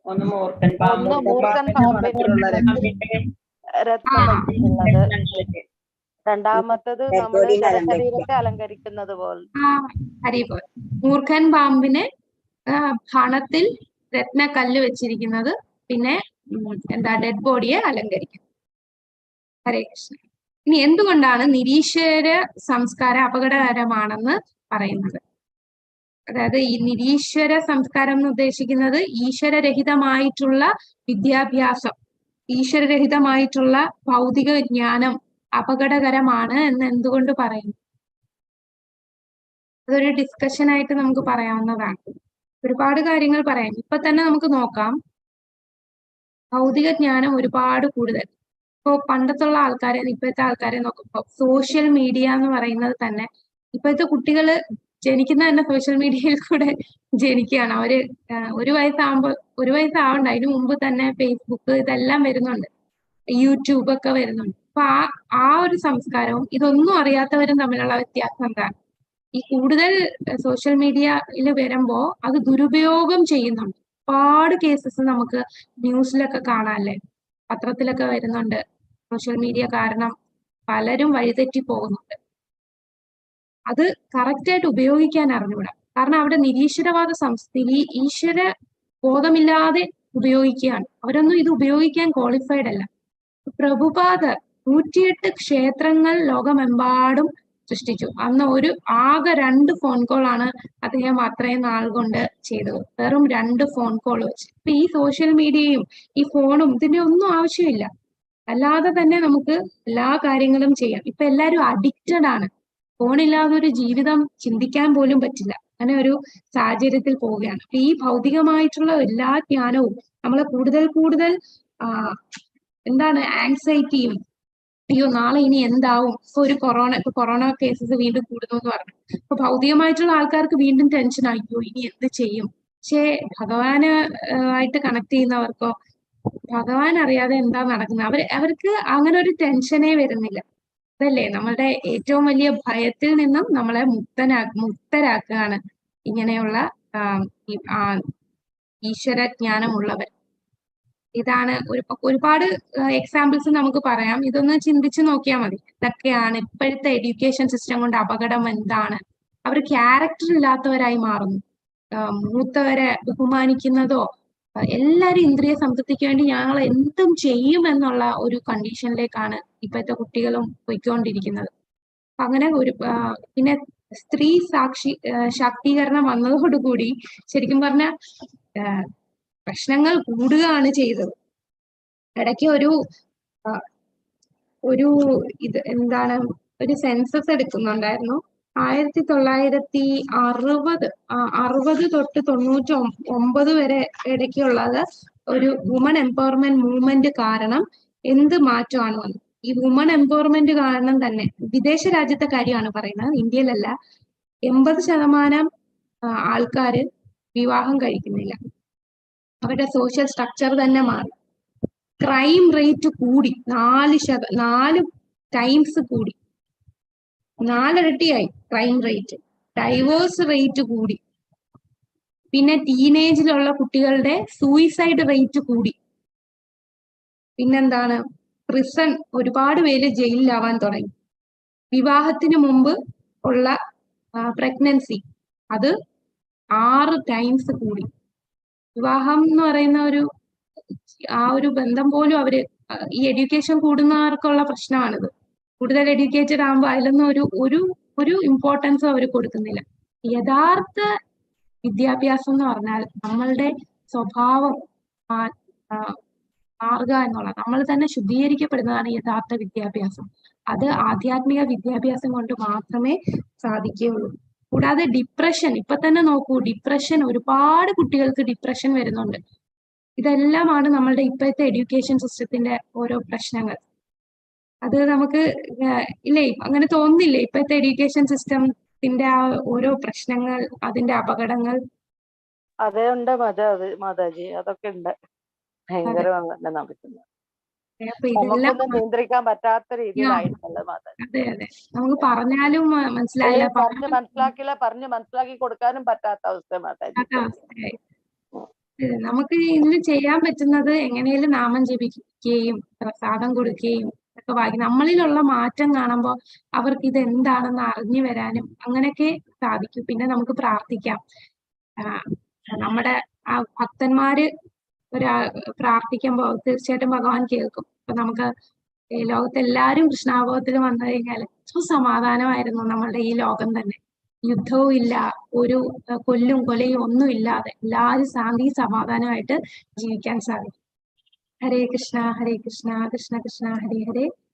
ഒന്ന് മൂർഖൻ പാമ്പിന്റെ രത്നം വെച്ചിട്ടുള്ളത്, രണ്ടാമത്തത് നമ്മുടെ ശരീരത്തെ അലങ്കരിക്കുന്നത് പോലെ. ഹരിപോലെ മൂർഖൻ പാമ്പിനെ ഭണത്തിൽ രത്നക്കല്ല് വെച്ചിരിക്കുന്നത്, പിന്നെ ഡെഡ് ബോഡിയെ അലങ്കരിക്കുന്നത്. ഹരേ കൃഷ്ണ. ഇനി എന്തുകൊണ്ടാണ് നിരീശ്വര സംസ്കാരം അപകടകരമാണെന്ന് പറയുന്നത്? അതായത് ഈ നിരീശ്വര സംസ്കാരം എന്ന് ഉദ്ദേശിക്കുന്നത് ഈശ്വരരഹിതമായിട്ടുള്ള വിദ്യാഭ്യാസം, ഈശ്വരരഹിതമായിട്ടുള്ള ഭൗതിക ജ്ഞാനം അപകടകരമാണ് എന്ന് എന്തുകൊണ്ട് പറയുന്നു? അതൊരു ഡിസ്കഷൻ ആയിട്ട് നമുക്ക് പറയാവുന്നതാണ്. ഒരുപാട് കാര്യങ്ങൾ പറയാം. ഇപ്പൊ തന്നെ നമുക്ക് നോക്കാം. ഭൗതിക ജ്ഞാനം ഒരുപാട് കൂടുതൽ. ഇപ്പോ പണ്ടത്തുള്ള ആൾക്കാരെ ഇപ്പോഴത്തെ ആൾക്കാരെ നോക്കുമ്പോൾ സോഷ്യൽ മീഡിയ എന്ന് പറയുന്നത് തന്നെ, ഇപ്പോഴത്തെ കുട്ടികള് ജനിക്കുന്ന തന്നെ സോഷ്യൽ മീഡിയയിൽ കൂടെ ജനിക്കുകയാണ്. അവര് ഒരു വയസ്സാവണ്ട, അതിന് മുമ്പ് തന്നെ ഫേസ്ബുക്ക് ഇതെല്ലാം വരുന്നുണ്ട്, യൂട്യൂബ് ഒക്കെ വരുന്നുണ്ട്. അപ്പൊ ആ ഒരു സംസ്കാരവും ഇതൊന്നും അറിയാത്തവരും തമ്മിലുള്ള വ്യത്യാസം എന്താണ്? ഈ കൂടുതൽ സോഷ്യൽ മീഡിയയിൽ വരുമ്പോ അത് ദുരുപയോഗം ചെയ്യുന്നുണ്ട്. ഒരുപാട് കേസസ് നമുക്ക് ന്യൂസിലൊക്കെ കാണാല്ലേ, പത്രത്തിലൊക്കെ വരുന്നുണ്ട്. സോഷ്യൽ മീഡിയ കാരണം പലരും വഴിതെറ്റി പോകുന്നുണ്ട്. അത് കറക്റ്റായിട്ട് ഉപയോഗിക്കാൻ അറിഞ്ഞുകൂടാ. കാരണം അവിടെ നിരീശ്വരവാദ സംസ്ഥിതി ഈശ്വര ബോധമില്ലാതെ ഉപയോഗിക്കുകയാണ്. അവരൊന്നും ഇത് ഉപയോഗിക്കാൻ ക്വാളിഫൈഡ് അല്ല. പ്രഭുപാദ 108 ക്ഷേത്രങ്ങൾ ലോകമെമ്പാടും സൃഷ്ടിച്ചു. അന്ന് ആകെ 2 ഫോൺ കോൾ ആണ് അദ്ദേഹം അത്രയും നാൾ കൊണ്ട് ചെയ്തത്. വെറും 2 ഫോൺ കോൾ വെച്ച്. ഇപ്പൊ ഈ സോഷ്യൽ മീഡിയയും ഈ ഫോണും ഇതിന്റെ ഒന്നും ആവശ്യമില്ല. അല്ലാതെ തന്നെ നമുക്ക് എല്ലാ കാര്യങ്ങളും ചെയ്യാം. ഇപ്പൊ എല്ലാവരും അഡിക്റ്റഡ് ആണ്. ഫോണില്ലാതെ ഒരു ജീവിതം ചിന്തിക്കാൻ പോലും പറ്റില്ല. അങ്ങനെ ഒരു സാഹചര്യത്തിൽ പോവുകയാണ്. ഈ ഭൗതികമായിട്ടുള്ള എല്ലാ ജ്ഞാനവും നമ്മളെ കൂടുതൽ എന്താണ് ആങ്സൈറ്റിയും, അയ്യോ നാളെ ഇനി എന്താവും, ഇപ്പൊ കൊറോണ കേസസ് വീണ്ടും കൂടുന്നു എന്ന് പറഞ്ഞു. ഇപ്പൊ ഭൗതികമായിട്ടുള്ള ആൾക്കാർക്ക് വീണ്ടും ടെൻഷൻ ആയിക്കോ ഇനി എന്ത് ചെയ്യും. പക്ഷേ ഭഗവാന് ആയിട്ട് കണക്ട് ചെയ്യുന്നവർക്കോ ഭഗവാൻ അറിയാതെ എന്താ നടക്കുന്നത്, അവർക്ക് അങ്ങനെ ഒരു ടെൻഷനേ വരുന്നില്ല. അതല്ലേ നമ്മളുടെ ഏറ്റവും വലിയ ഭയത്തിൽ നിന്നും നമ്മളെ മുക്തരാക്കുകയാണ് ഇങ്ങനെയുള്ള ഈശ്വര ജ്ഞാനമുള്ളവർ. ഇതാണ് ഒരുപാട് എക്സാമ്പിൾസ് നമുക്ക് പറയാം. ഇതൊന്ന് ചിന്തിച്ചു നോക്കിയാൽ മതി. ഇതൊക്കെയാണ് ഇപ്പോഴത്തെ എഡ്യൂക്കേഷൻ സിസ്റ്റം കൊണ്ട് അപകടം എന്താണ്. അവർ ക്യാരക്ടർ ഇല്ലാത്തവരായി മാറുന്നു. മൂത്തവരെ ബഹുമാനിക്കുന്നതോ, എല്ലാരും ഇന്ദ്രിയ സംതൃപ്തിക്ക് വേണ്ടി ഞങ്ങൾ എന്തും ചെയ്യും എന്നുള്ള ഒരു കണ്ടീഷനിലേക്കാണ് ഇപ്പോഴത്തെ കുട്ടികളും പോയിക്കൊണ്ടിരിക്കുന്നത്. അങ്ങനെ പിന്നെ സ്ത്രീ ശാക്തീകരണം വന്നതോടുകൂടി ശരിക്കും പറഞ്ഞ പ്രശ്നങ്ങൾ കൂടുകയാണ് ചെയ്തത്. ഇടയ്ക്ക് ഒരു സെൻസസ് എടുക്കുന്നുണ്ടായിരുന്നു. 1960 തൊട്ട് 99 വരെ ഇടയ്ക്കുള്ളത് ഒരു വുമൺ എംപവർമെന്റ് മൂവ്മെന്റ് കാരണം എന്ത് മാറ്റമാണ് വന്നത്. ഈ വുമൺ എംപവർമെന്റ് കാരണം തന്നെ വിദേശ രാജ്യത്തെ കാര്യമാണ് പറയുന്നത്, ഇന്ത്യയിലല്ല. 80% ആൾക്കാര് വിവാഹം കഴിക്കുന്നില്ല. അവരുടെ സോഷ്യൽ സ്ട്രക്ചർ തന്നെ മാറി. ക്രൈം റേറ്റ് കൂടി 4 ടൈംസ് കൂടി, 4 ഇരട്ടിയായി ക്രൈം റേറ്റ്. ഡൈവോഴ്സ് റേറ്റ് കൂടി. പിന്നെ ടീനേജിലുള്ള കുട്ടികളുടെ സൂയിസൈഡ് റേറ്റ് കൂടി. പിന്നെന്താണ്, പ്രിസൺ, ഒരുപാട് പേര് ജയിലിലാവാൻ തുടങ്ങി. വിവാഹത്തിന് മുമ്പ് ഉള്ള പ്രഗ്നൻസി അത് 6 ടൈംസ് കൂടി. വിവാഹം എന്ന് പറയുന്ന ഒരു ബന്ധം പോലും ഈ എഡ്യൂക്കേഷൻ കൂടുന്നവർക്കുള്ള പ്രശ്നമാണിത്. കൂടുതൽ എഡ്യൂക്കേറ്റഡ് ആകുമ്പോൾ അതിലൊന്നും ഒരു ഇമ്പോർട്ടൻസും അവർ കൊടുക്കുന്നില്ല. യഥാർത്ഥ വിദ്യാഭ്യാസം എന്ന് പറഞ്ഞാൽ നമ്മളുടെ സ്വഭാവം മാറുക എന്നുള്ള, നമ്മൾ തന്നെ ശുദ്ധീകരിക്കപ്പെടുന്നതാണ് യഥാർത്ഥ വിദ്യാഭ്യാസം. അത് ആധ്യാത്മിക വിദ്യാഭ്യാസം കൊണ്ട് മാത്രമേ സാധിക്കുകയുള്ളൂ. കൂടാതെ ഡിപ്രഷൻ, ഇപ്പൊ തന്നെ നോക്കൂ, ഡിപ്രഷൻ, ഒരുപാട് കുട്ടികൾക്ക് ഡിപ്രഷൻ വരുന്നുണ്ട്. ഇതെല്ലാമാണ് നമ്മളുടെ ഇപ്പോഴത്തെ എഡ്യൂക്കേഷൻ സിസ്റ്റത്തിന്റെ ഓരോ പ്രശ്നങ്ങൾ. അത് നമുക്ക് ഇല്ലേ, അങ്ങനെ തോന്നുന്നില്ലേ ഇപ്പോഴത്തെ എഡ്യൂക്കേഷൻ സിസ്റ്റത്തിന്റെ ഓരോ പ്രശ്നങ്ങൾ, അതിന്റെ അപകടങ്ങൾ? അതേ ഉണ്ട് മാതാജി, അതൊക്കെ ഉണ്ട്. ഭയങ്കരമാണ് തന്നെ നടക്കുന്നത്. നമുക്കൊന്നും നിയന്ത്രിക്കാൻ പറ്റാത്ത രീതിയിലായിട്ടുള്ളത് മാതാജി. അതെ, നമുക്ക് പറഞ്ഞാലും മനസ്സിലായില്ല, പറഞ്ഞ് മനസ്സിലാക്കി കൊടുക്കാനും പറ്റാത്ത അവസ്ഥ മാതാജി. നമുക്ക് ഇന്ന് ചെയ്യാൻ പറ്റുന്നത് എങ്ങനെയും നാമം ജപിക്കുകയും പ്രസാദം കൊടുക്കുകയും ഒക്കെ വായിക്കും. നമ്മളിലുള്ള മാറ്റം കാണുമ്പോൾ അവർക്ക് ഇത് എന്താണെന്ന് അറിഞ്ഞു വരാനും അങ്ങനെയൊക്കെ സാധിക്കും. പിന്നെ നമുക്ക് പ്രാർത്ഥിക്കാം. നമ്മുടെ ആ ഭക്തന്മാര് പ്രാർത്ഥിക്കുമ്പോൾ തീർച്ചയായിട്ടും ഭഗവാൻ കേൾക്കും. അപ്പൊ നമുക്ക് ലോകത്തെല്ലാരും കൃഷ്ണാബോധത്തിൽ വന്നു കഴിഞ്ഞാൽ സമാധാനമായിരുന്നു നമ്മളുടെ ഈ ലോകം തന്നെ. യുദ്ധവും ഇല്ല, ഒരു കൊലയും ഒന്നും ഇല്ലാതെ എല്ലാവരും ശാന്തി സമാധാനമായിട്ട് ജീവിക്കാൻ സാധിക്കും. ഹരേ കൃഷ്ണ കൃഷ്ണ കൃഷ്ണ ഹരേ ഹരേ,